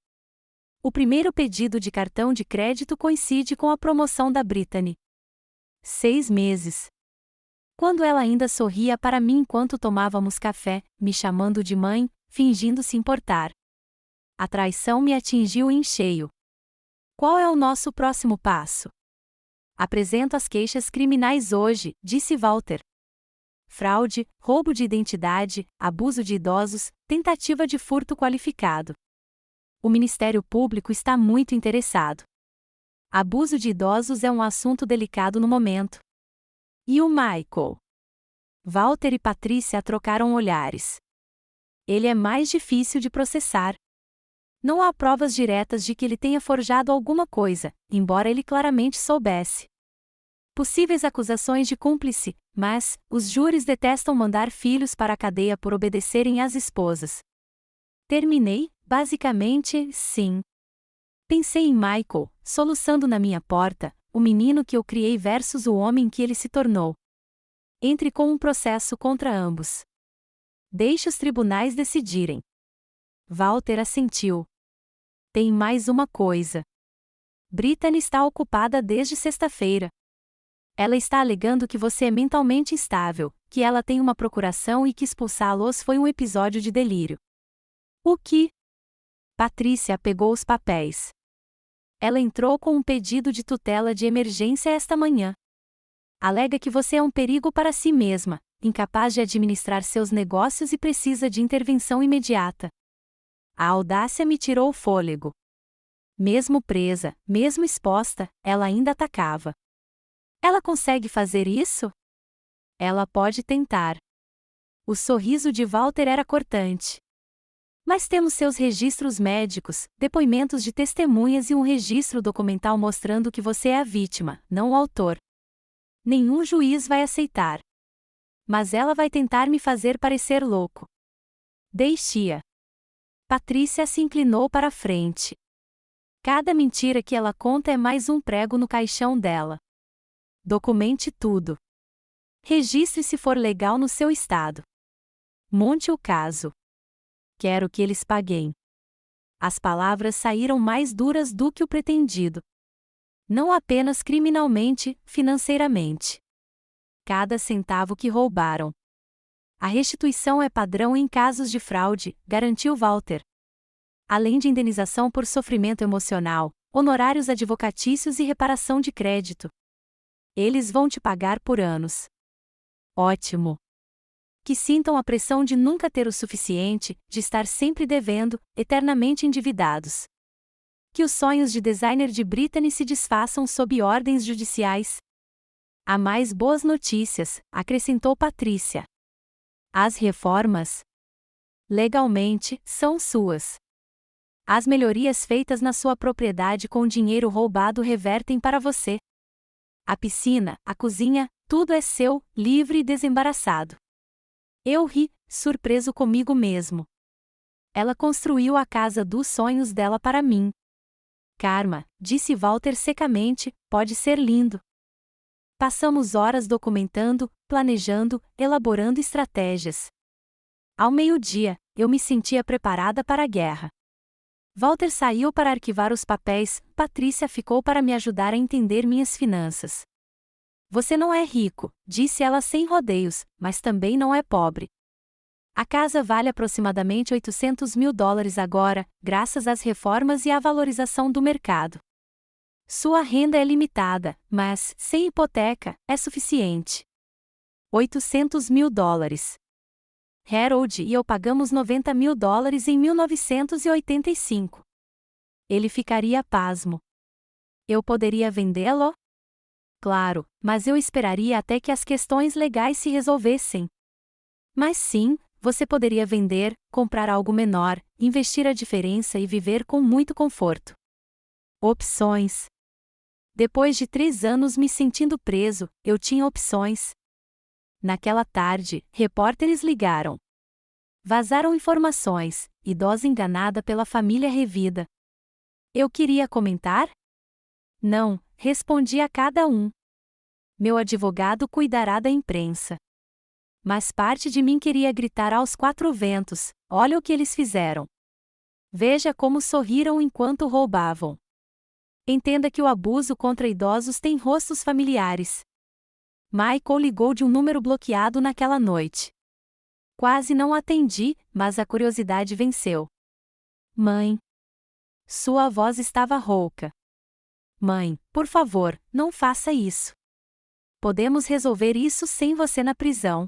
O primeiro pedido de cartão de crédito coincide com a promoção da Brittany. 6 meses. Quando ela ainda sorria para mim enquanto tomávamos café, me chamando de mãe, fingindo se importar. A traição me atingiu em cheio. Qual é o nosso próximo passo? Apresento as queixas criminais hoje, disse Walter. Fraude, roubo de identidade, abuso de idosos, tentativa de furto qualificado. O Ministério Público está muito interessado. Abuso de idosos é um assunto delicado no momento. E o Michael? Walter e Patrícia trocaram olhares. Ele é mais difícil de processar. Não há provas diretas de que ele tenha forjado alguma coisa, embora ele claramente soubesse. Possíveis acusações de cúmplice, mas os júris detestam mandar filhos para a cadeia por obedecerem às esposas. Terminei, basicamente, sim. Pensei em Michael, soluçando na minha porta, o menino que eu criei versus o homem que ele se tornou. Entre com um processo contra ambos. Deixe os tribunais decidirem. Walter assentiu. Tem mais uma coisa. Brittany está ocupada desde sexta-feira. Ela está alegando que você é mentalmente instável, que ela tem uma procuração e que expulsá-los foi um episódio de delírio. O que? Patrícia pegou os papéis. Ela entrou com um pedido de tutela de emergência esta manhã. Alega que você é um perigo para si mesma, incapaz de administrar seus negócios e precisa de intervenção imediata. A audácia me tirou o fôlego. Mesmo presa, mesmo exposta, ela ainda atacava. Ela consegue fazer isso? Ela pode tentar. O sorriso de Walter era cortante. Mas temos seus registros médicos, depoimentos de testemunhas e um registro documental mostrando que você é a vítima, não o autor. Nenhum juiz vai aceitar. Mas ela vai tentar me fazer parecer louco. Deixe-a. Patrícia se inclinou para a frente. Cada mentira que ela conta é mais um prego no caixão dela. Documente tudo. Registre se for legal no seu estado. Monte o caso. Quero que eles paguem. As palavras saíram mais duras do que o pretendido. Não apenas criminalmente, financeiramente. Cada centavo que roubaram. A restituição é padrão em casos de fraude, garantiu Walter. Além de indenização por sofrimento emocional, honorários advocatícios e reparação de crédito. Eles vão te pagar por anos. Ótimo. Que sintam a pressão de nunca ter o suficiente, de estar sempre devendo, eternamente endividados. Que os sonhos de designer de Brittany se desfaçam sob ordens judiciais. Há mais boas notícias, acrescentou Patrícia. As reformas, legalmente, são suas. As melhorias feitas na sua propriedade com dinheiro roubado revertem para você. A piscina, a cozinha, tudo é seu, livre e desembaraçado. Eu ri, surpreso comigo mesmo. Ela construiu a casa dos sonhos dela para mim. Karma, disse Walter secamente, pode ser lindo. Passamos horas documentando, planejando, elaborando estratégias. Ao meio-dia, eu me sentia preparada para a guerra. Walter saiu para arquivar os papéis, Patrícia ficou para me ajudar a entender minhas finanças. Você não é rico, disse ela sem rodeios, mas também não é pobre. A casa vale aproximadamente $800.000 agora, graças às reformas e à valorização do mercado. Sua renda é limitada, mas, sem hipoteca, é suficiente. $800.000. Harold e eu pagamos $90.000 em 1985. Ele ficaria pasmo. Eu poderia vendê-lo? Claro, mas eu esperaria até que as questões legais se resolvessem. Mas sim, você poderia vender, comprar algo menor, investir a diferença e viver com muito conforto. Opções. Depois de 3 anos me sentindo preso, eu tinha opções. Naquela tarde, repórteres ligaram. Vazaram informações, idosa enganada pela família revida. Eu queria comentar? Não, respondi a cada um. Meu advogado cuidará da imprensa. Mas parte de mim queria gritar aos 4 ventos, olha o que eles fizeram. Veja como sorriram enquanto roubavam. Entenda que o abuso contra idosos tem rostos familiares. Michael ligou de um número bloqueado naquela noite. Quase não atendi, mas a curiosidade venceu. Mãe. Sua voz estava rouca. Mãe, por favor, não faça isso. Podemos resolver isso sem você na prisão.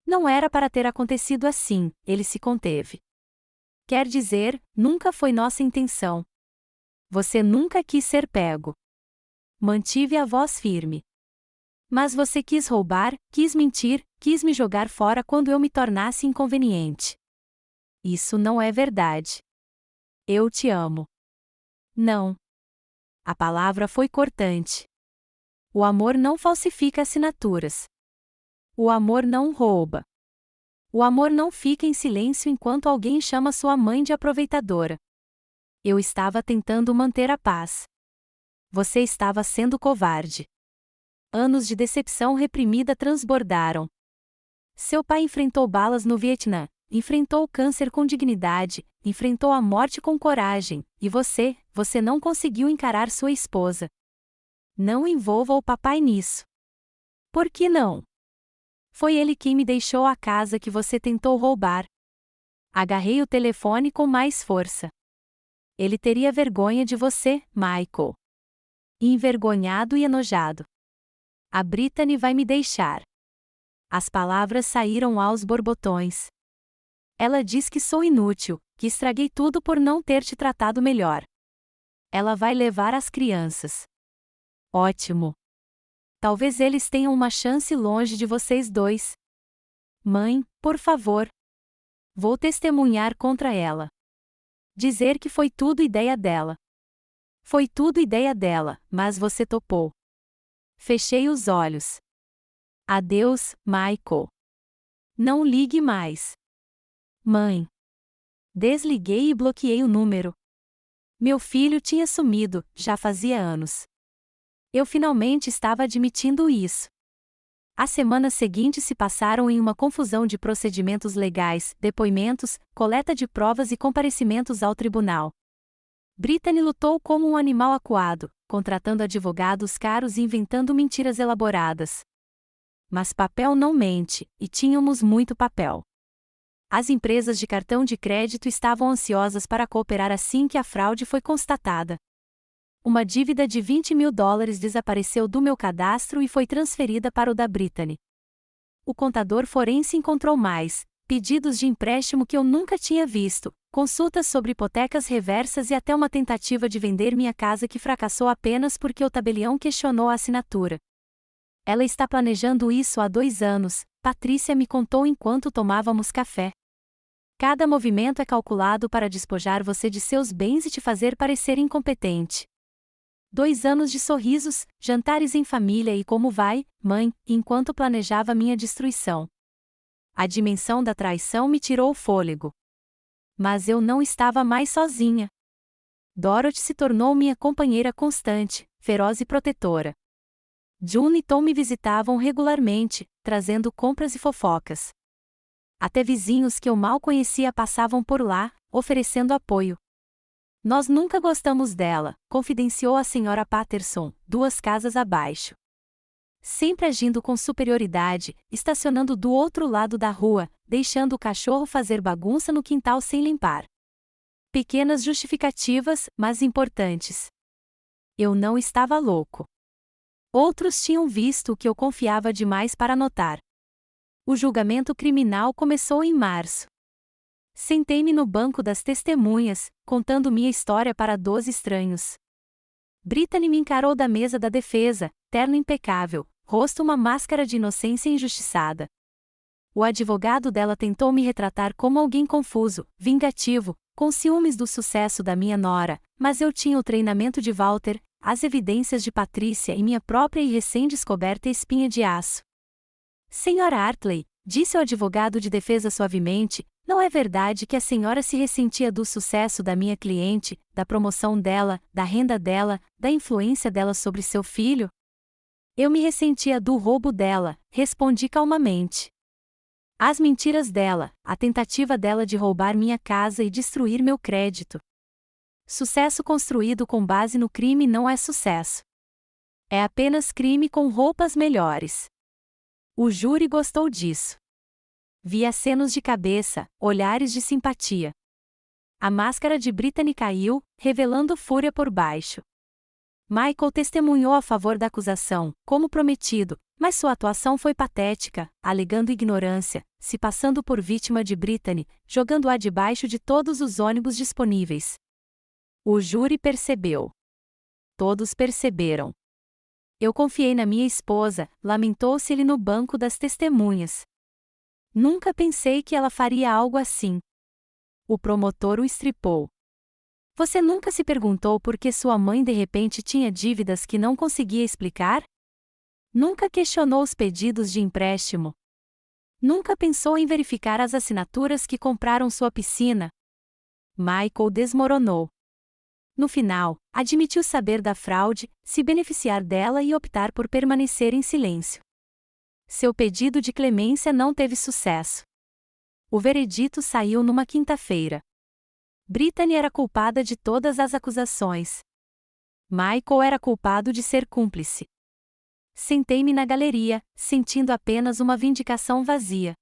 Não era para ter acontecido assim, ele se conteve. Quer dizer, nunca foi nossa intenção. Você nunca quis ser pego. Mantive a voz firme. Mas você quis roubar, quis mentir, quis me jogar fora quando eu me tornasse inconveniente. Isso não é verdade. Eu te amo. Não. A palavra foi cortante. O amor não falsifica assinaturas. O amor não rouba. O amor não fica em silêncio enquanto alguém chama sua mãe de aproveitadora. Eu estava tentando manter a paz. Você estava sendo covarde. Anos de decepção reprimida transbordaram. Seu pai enfrentou balas no Vietnã, enfrentou o câncer com dignidade, enfrentou a morte com coragem, e você não conseguiu encarar sua esposa. Não envolva o papai nisso. Por que não? Foi ele quem me deixou a casa que você tentou roubar. Agarrei o telefone com mais força. Ele teria vergonha de você, Michael. Envergonhado e enojado. A Brittany vai me deixar. As palavras saíram aos borbotões. Ela diz que sou inútil, que estraguei tudo por não ter te tratado melhor. Ela vai levar as crianças. Ótimo. Talvez eles tenham uma chance longe de vocês dois. Mãe, por favor. Vou testemunhar contra ela. Dizer que foi tudo ideia dela. Foi tudo ideia dela, mas você topou. Fechei os olhos. Adeus, Michael. Não ligue mais. Mãe. Desliguei e bloqueei o número. Meu filho tinha sumido, já fazia anos. Eu finalmente estava admitindo isso. As semanas seguintes se passaram em uma confusão de procedimentos legais, depoimentos, coleta de provas e comparecimentos ao tribunal. Brittany lutou como um animal acuado, contratando advogados caros e inventando mentiras elaboradas. Mas papel não mente, e tínhamos muito papel. As empresas de cartão de crédito estavam ansiosas para cooperar assim que a fraude foi constatada. Uma dívida de $20.000 desapareceu do meu cadastro e foi transferida para o da Brittany. O contador forense encontrou mais pedidos de empréstimo que eu nunca tinha visto, consultas sobre hipotecas reversas e até uma tentativa de vender minha casa que fracassou apenas porque o tabelião questionou a assinatura. Ela está planejando isso há 2 anos, Patrícia me contou enquanto tomávamos café. Cada movimento é calculado para despojar você de seus bens e te fazer parecer incompetente. 2 anos de sorrisos, jantares em família e como vai, mãe, enquanto planejava minha destruição. A dimensão da traição me tirou o fôlego. Mas eu não estava mais sozinha. Dorothy se tornou minha companheira constante, feroz e protetora. June e Tom me visitavam regularmente, trazendo compras e fofocas. Até vizinhos que eu mal conhecia passavam por lá, oferecendo apoio. Nós nunca gostamos dela, confidenciou a Sra. Patterson, 2 casas abaixo. Sempre agindo com superioridade, estacionando do outro lado da rua, deixando o cachorro fazer bagunça no quintal sem limpar. Pequenas justificativas, mas importantes. Eu não estava louco. Outros tinham visto o que eu confiava demais para notar. O julgamento criminal começou em março. Sentei-me no banco das testemunhas, contando minha história para 12 estranhos. Brittany me encarou da mesa da defesa, terno impecável, rosto uma máscara de inocência injustiçada. O advogado dela tentou me retratar como alguém confuso, vingativo, com ciúmes do sucesso da minha nora, mas eu tinha o treinamento de Walter, as evidências de Patrícia e minha própria e recém-descoberta espinha de aço. Senhora Hartley, disse o advogado de defesa suavemente, não é verdade que a senhora se ressentia do sucesso da minha cliente, da promoção dela, da renda dela, da influência dela sobre seu filho? Eu me ressentia do roubo dela, respondi calmamente. As mentiras dela, a tentativa dela de roubar minha casa e destruir meu crédito. Sucesso construído com base no crime não é sucesso. É apenas crime com roupas melhores. O júri gostou disso. Vi acenos de cabeça, olhares de simpatia. A máscara de Brittany caiu, revelando fúria por baixo. Michael testemunhou a favor da acusação, como prometido, mas sua atuação foi patética, alegando ignorância, se passando por vítima de Brittany, jogando-a debaixo de todos os ônibus disponíveis. O júri percebeu. Todos perceberam. Eu confiei na minha esposa, lamentou-se ele no banco das testemunhas. Nunca pensei que ela faria algo assim. O promotor o estripou. Você nunca se perguntou por que sua mãe de repente tinha dívidas que não conseguia explicar? Nunca questionou os pedidos de empréstimo? Nunca pensou em verificar as assinaturas que compraram sua piscina? Michael desmoronou. No final, admitiu saber da fraude, se beneficiar dela e optar por permanecer em silêncio. Seu pedido de clemência não teve sucesso. O veredito saiu numa quinta-feira. Brittany era culpada de todas as acusações. Michael era culpado de ser cúmplice. Sentei-me na galeria, sentindo apenas uma vindicação vazia.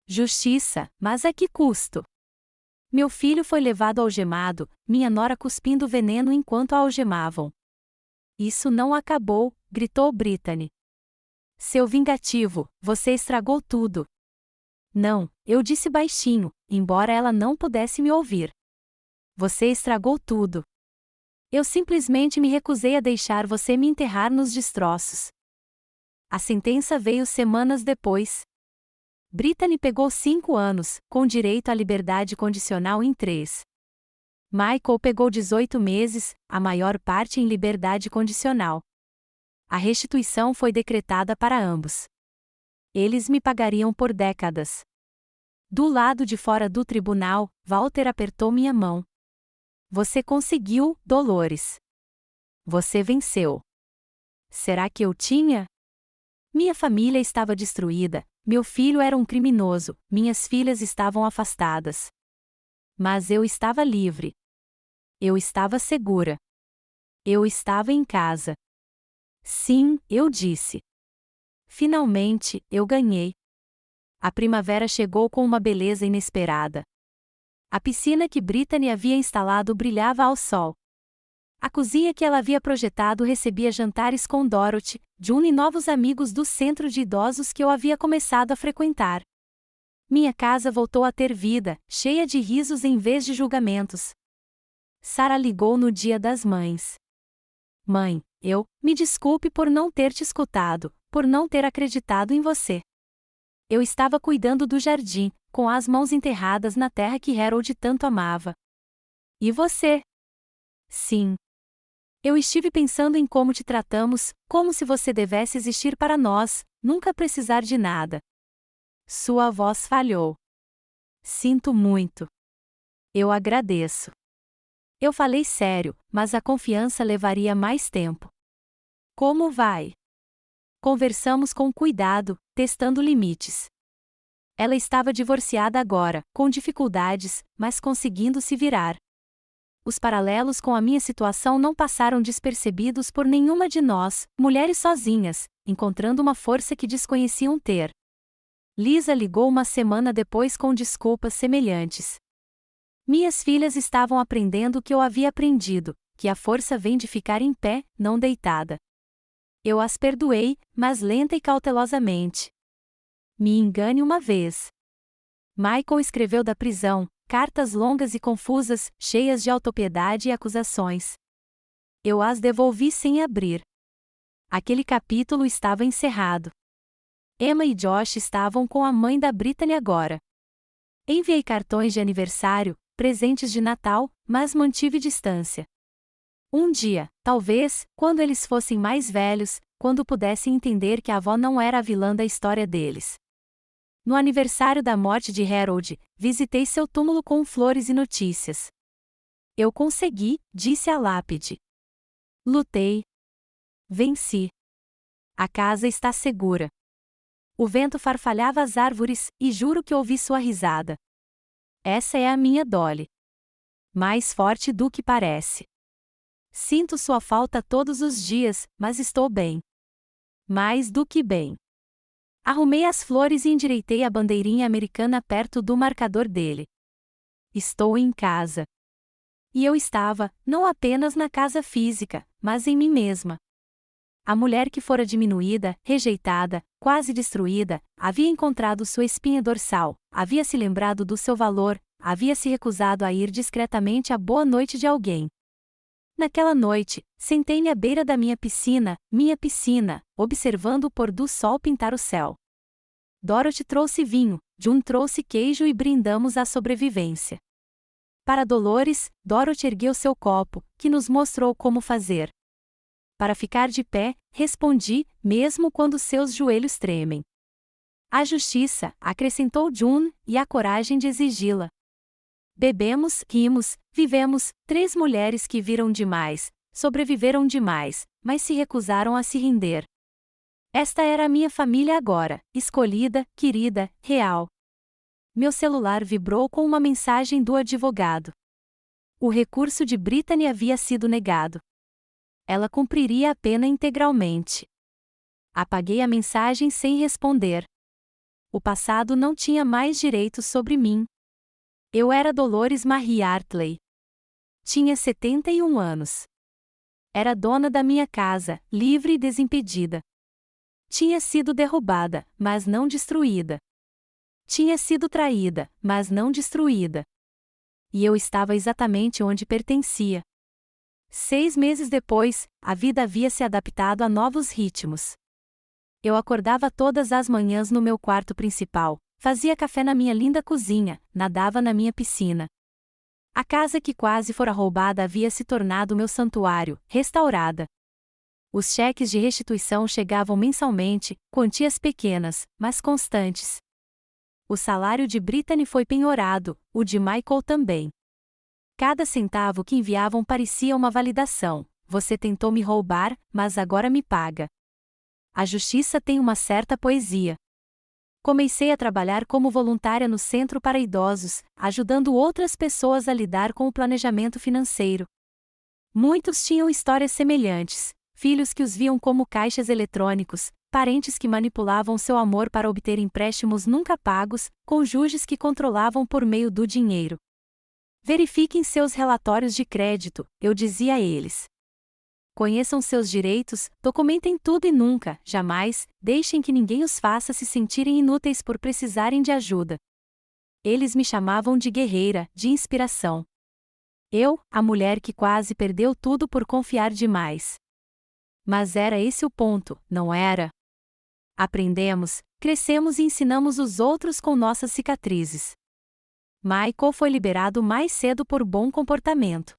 Justiça, mas a que custo? Meu filho foi levado algemado, minha nora cuspindo veneno enquanto a algemavam. Isso não acabou, gritou Brittany. Seu vingativo, você estragou tudo. Não, eu disse baixinho, embora ela não pudesse me ouvir. Você estragou tudo. Eu simplesmente me recusei a deixar você me enterrar nos destroços. A sentença veio semanas depois. Brittany pegou 5 anos, com direito à liberdade condicional em 3. Michael pegou 18 meses, a maior parte em liberdade condicional. A restituição foi decretada para ambos. Eles me pagariam por décadas. Do lado de fora do tribunal, Walter apertou minha mão. Você conseguiu, Dolores. Você venceu. Será que eu tinha? Minha família estava destruída, meu filho era um criminoso, minhas filhas estavam afastadas. Mas eu estava livre. Eu estava segura. Eu estava em casa. Sim, eu disse. Finalmente, eu ganhei. A primavera chegou com uma beleza inesperada. A piscina que Brittany havia instalado brilhava ao sol. A cozinha que ela havia projetado recebia jantares com Dorothy, June e novos amigos do centro de idosos que eu havia começado a frequentar. Minha casa voltou a ter vida, cheia de risos em vez de julgamentos. Sarah ligou no Dia das Mães. Mãe, me desculpe por não ter te escutado, por não ter acreditado em você. Eu estava cuidando do jardim, com as mãos enterradas na terra que Harold tanto amava. E você? Sim. Eu estive pensando em como te tratamos, como se você devesse existir para nós, nunca precisar de nada. Sua voz falhou. Sinto muito. Eu agradeço. Eu falei sério, mas a confiança levaria mais tempo. Como vai? Conversamos com cuidado, testando limites. Ela estava divorciada agora, com dificuldades, mas conseguindo se virar. Os paralelos com a minha situação não passaram despercebidos por nenhuma de nós, mulheres sozinhas, encontrando uma força que desconheciam ter. Lisa ligou uma semana depois com desculpas semelhantes. Minhas filhas estavam aprendendo o que eu havia aprendido, que a força vem de ficar em pé, não deitada. Eu as perdoei, mas lenta e cautelosamente. Me engane uma vez. Michael escreveu da prisão, cartas longas e confusas, cheias de autopiedade e acusações. Eu as devolvi sem abrir. Aquele capítulo estava encerrado. Emma e Josh estavam com a mãe da Brittany agora. Enviei cartões de aniversário, presentes de Natal, mas mantive distância. Um dia, talvez, quando eles fossem mais velhos, quando pudessem entender que a avó não era a vilã da história deles. No aniversário da morte de Harold, visitei seu túmulo com flores e notícias. Eu consegui, disse a lápide. Lutei. Venci. A casa está segura. O vento farfalhava as árvores, e juro que ouvi sua risada. Essa é a minha Dolly. Mais forte do que parece. Sinto sua falta todos os dias, mas estou bem. Mais do que bem. Arrumei as flores e endireitei a bandeirinha americana perto do marcador dele. Estou em casa. E eu estava, não apenas na casa física, mas em mim mesma. A mulher que fora diminuída, rejeitada, quase destruída, havia encontrado sua espinha dorsal, havia se lembrado do seu valor, havia se recusado a ir discretamente à boa noite de alguém. Naquela noite, sentei-me à beira da minha piscina, observando o pôr do sol pintar o céu. Dorothy trouxe vinho, June trouxe queijo e brindamos à sobrevivência. Para Dolores, Dorothy ergueu seu copo, que nos mostrou como fazer. Para ficar de pé, respondi, mesmo quando seus joelhos tremem. A justiça, acrescentou June, e a coragem de exigi-la. Bebemos, rimos, vivemos, 3 mulheres que viram demais, sobreviveram demais, mas se recusaram a se render. Esta era a minha família agora, escolhida, querida, real. Meu celular vibrou com uma mensagem do advogado. O recurso de Brittany havia sido negado. Ela cumpriria a pena integralmente. Apaguei a mensagem sem responder. O passado não tinha mais direitos sobre mim. Eu era Dolores Marie Hartley. Tinha 71 anos. Era dona da minha casa, livre e desimpedida. Tinha sido derrubada, mas não destruída. Tinha sido traída, mas não destruída. E eu estava exatamente onde pertencia. 6 meses depois, a vida havia se adaptado a novos ritmos. Eu acordava todas as manhãs no meu quarto principal, fazia café na minha linda cozinha, nadava na minha piscina. A casa que quase fora roubada havia se tornado meu santuário, restaurada. Os cheques de restituição chegavam mensalmente, quantias pequenas, mas constantes. O salário de Brittany foi penhorado, o de Michael também. Cada centavo que enviavam parecia uma validação. Você tentou me roubar, mas agora me paga. A justiça tem uma certa poesia. Comecei a trabalhar como voluntária no centro para idosos, ajudando outras pessoas a lidar com o planejamento financeiro. Muitos tinham histórias semelhantes, filhos que os viam como caixas eletrônicos, parentes que manipulavam seu amor para obter empréstimos nunca pagos, cônjuges que controlavam por meio do dinheiro. Verifiquem seus relatórios de crédito, eu dizia a eles. Conheçam seus direitos, documentem tudo e nunca, jamais, deixem que ninguém os faça se sentirem inúteis por precisarem de ajuda. Eles me chamavam de guerreira, de inspiração. Eu, a mulher que quase perdeu tudo por confiar demais. Mas era esse o ponto, não era? Aprendemos, crescemos e ensinamos os outros com nossas cicatrizes. Michael foi liberado mais cedo por bom comportamento.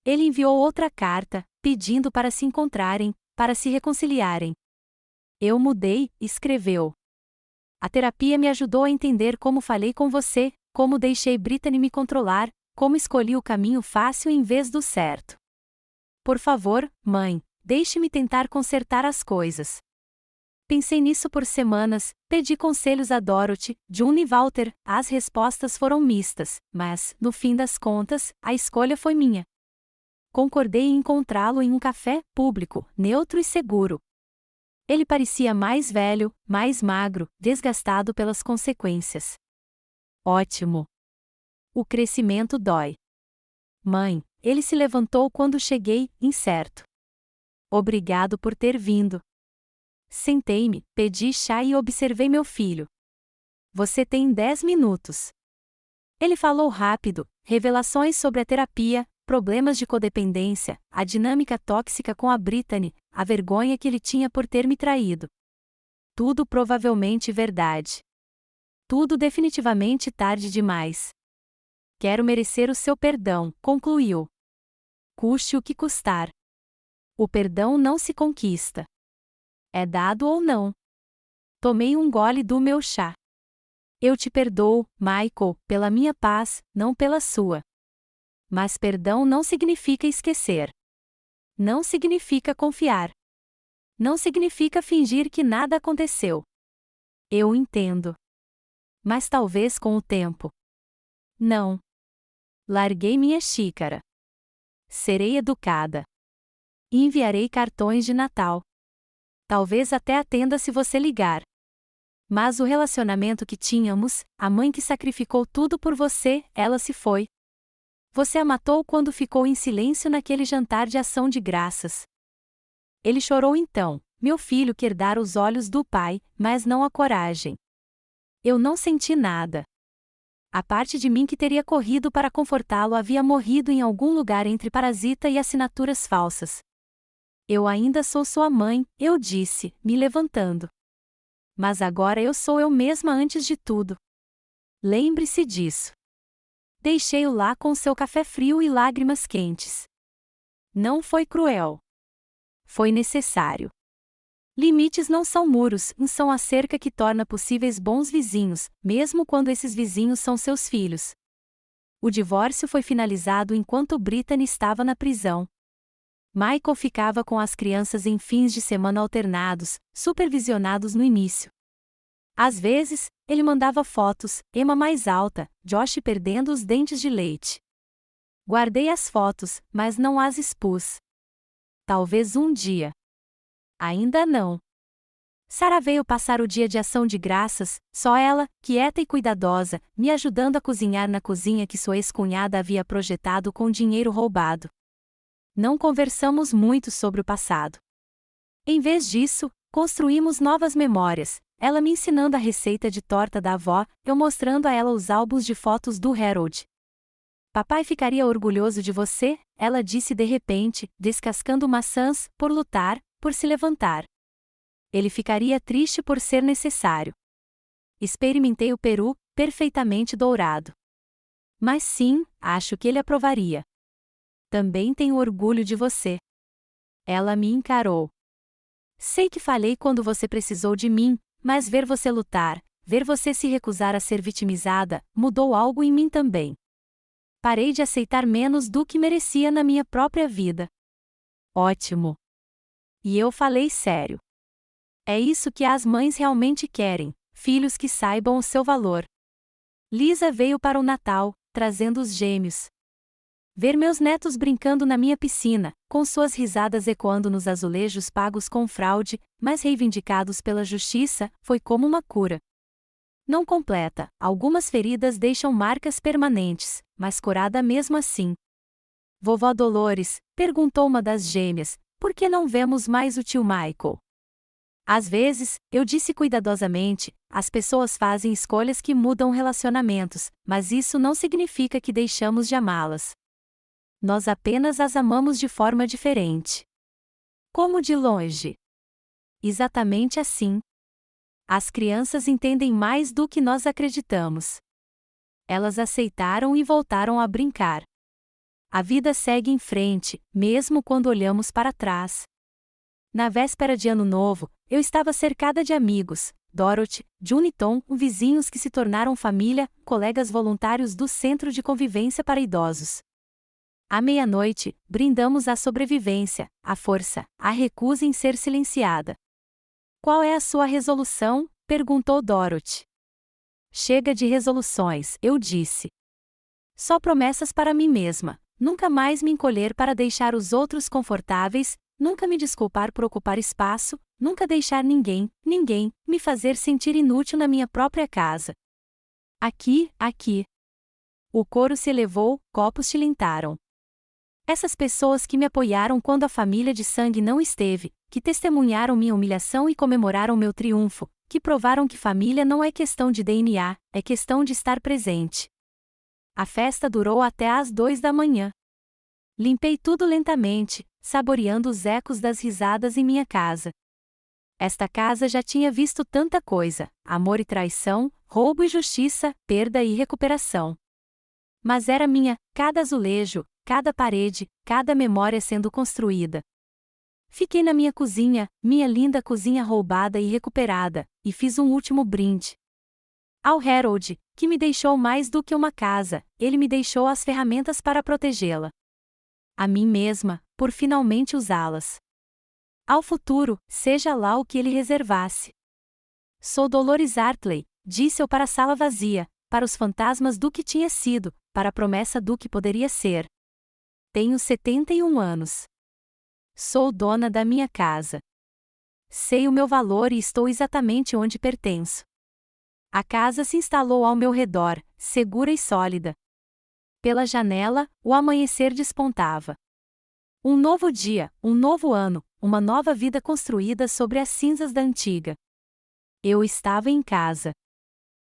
Ele enviou outra carta, pedindo para se encontrarem, para se reconciliarem. Eu mudei, escreveu. A terapia me ajudou a entender como falei com você, como deixei Brittany me controlar, como escolhi o caminho fácil em vez do certo. Por favor, mãe, deixe-me tentar consertar as coisas. Pensei nisso por semanas, pedi conselhos a Dorothy, June e Walter, as respostas foram mistas, mas, no fim das contas, a escolha foi minha. Concordei em encontrá-lo em um café público, neutro e seguro. Ele parecia mais velho, mais magro, desgastado pelas consequências. Ótimo. O crescimento dói. Mãe, ele se levantou quando cheguei, incerto. Obrigado por ter vindo. Sentei-me, pedi chá e observei meu filho. Você tem 10 minutos. Ele falou rápido, revelações sobre a terapia, problemas de codependência, a dinâmica tóxica com a Brittany, a vergonha que ele tinha por ter me traído. Tudo provavelmente verdade. Tudo definitivamente tarde demais. Quero merecer o seu perdão, concluiu. Custe o que custar. O perdão não se conquista. É dado ou não. Tomei um gole do meu chá. Eu te perdoo, Michael, pela minha paz, não pela sua. Mas perdão não significa esquecer. Não significa confiar. Não significa fingir que nada aconteceu. Eu entendo. Mas talvez com o tempo. Não. Larguei minha xícara. Serei educada. Enviarei cartões de Natal. Talvez até atenda se você ligar. Mas o relacionamento que tínhamos, a mãe que sacrificou tudo por você, ela se foi. Você a matou quando ficou em silêncio naquele jantar de ação de graças. Ele chorou então, meu filho quer dar os olhos do pai, mas não a coragem. Eu não senti nada. A parte de mim que teria corrido para confortá-lo havia morrido em algum lugar entre parasita e assinaturas falsas. Eu ainda sou sua mãe, eu disse, me levantando. Mas agora eu sou eu mesma antes de tudo. Lembre-se disso. Deixei-o lá com seu café frio e lágrimas quentes. Não foi cruel. Foi necessário. Limites não são muros, são a cerca que torna possíveis bons vizinhos, mesmo quando esses vizinhos são seus filhos. O divórcio foi finalizado enquanto Brittany estava na prisão. Michael ficava com as crianças em fins de semana alternados, supervisionados no início. Às vezes, ele mandava fotos, Emma mais alta, Josh perdendo os dentes de leite. Guardei as fotos, mas não as expus. Talvez um dia. Ainda não. Sarah veio passar o dia de ação de graças, só ela, quieta e cuidadosa, me ajudando a cozinhar na cozinha que sua ex-cunhada havia projetado com dinheiro roubado. Não conversamos muito sobre o passado. Em vez disso, construímos novas memórias, ela me ensinando a receita de torta da avó, eu mostrando a ela os álbuns de fotos do Harold. Papai ficaria orgulhoso de você, ela disse de repente, descascando maçãs, por lutar, por se levantar. Ele ficaria triste por ser necessário. Experimentei o peru, perfeitamente dourado. Mas sim, acho que ele aprovaria. Também tenho orgulho de você. Ela me encarou. Sei que falei quando você precisou de mim, mas ver você lutar, ver você se recusar a ser vitimizada, mudou algo em mim também. Parei de aceitar menos do que merecia na minha própria vida. Ótimo. E eu falei sério. É isso que as mães realmente querem, filhos que saibam o seu valor. Lisa veio para o Natal, trazendo os gêmeos. Ver meus netos brincando na minha piscina, com suas risadas ecoando nos azulejos pagos com fraude, mas reivindicados pela justiça, foi como uma cura. Não completa, algumas feridas deixam marcas permanentes, mas curada mesmo assim. Vovó Dolores, perguntou uma das gêmeas, por que não vemos mais o tio Michael? Às vezes, eu disse cuidadosamente, as pessoas fazem escolhas que mudam relacionamentos, mas isso não significa que deixamos de amá-las. Nós apenas as amamos de forma diferente. Como de longe. Exatamente assim. As crianças entendem mais do que nós acreditamos. Elas aceitaram e voltaram a brincar. A vida segue em frente, mesmo quando olhamos para trás. Na véspera de Ano Novo, eu estava cercada de amigos, Dorothy, June e Tom, vizinhos que se tornaram família, colegas voluntários do Centro de Convivência para Idosos. À meia-noite, brindamos à sobrevivência, à força, à recusa em ser silenciada. Qual é a sua resolução? Perguntou Dorothy. Chega de resoluções, eu disse. Só promessas para mim mesma, nunca mais me encolher para deixar os outros confortáveis, nunca me desculpar por ocupar espaço, nunca deixar ninguém, me fazer sentir inútil na minha própria casa. Aqui. O coro se elevou, copos tilintaram. Essas pessoas que me apoiaram quando a família de sangue não esteve, que testemunharam minha humilhação e comemoraram meu triunfo, que provaram que família não é questão de DNA, é questão de estar presente. A festa durou até às 2 da manhã. Limpei tudo lentamente, saboreando os ecos das risadas em minha casa. Esta casa já tinha visto tanta coisa, amor e traição, roubo e justiça, perda e recuperação. Mas era minha, cada azulejo, cada parede, cada memória sendo construída. Fiquei na minha cozinha, minha linda cozinha roubada e recuperada, e fiz um último brinde. Ao Harold, que me deixou mais do que uma casa, ele me deixou as ferramentas para protegê-la. A mim mesma, por finalmente usá-las. Ao futuro, seja lá o que ele reservasse. Sou Dolores Hartley, disse eu para a sala vazia, para os fantasmas do que tinha sido, para a promessa do que poderia ser. Tenho 71 anos. Sou dona da minha casa. Sei o meu valor e estou exatamente onde pertenço. A casa se instalou ao meu redor, segura e sólida. Pela janela, o amanhecer despontava. Um novo dia, um novo ano, uma nova vida construída sobre as cinzas da antiga. Eu estava em casa.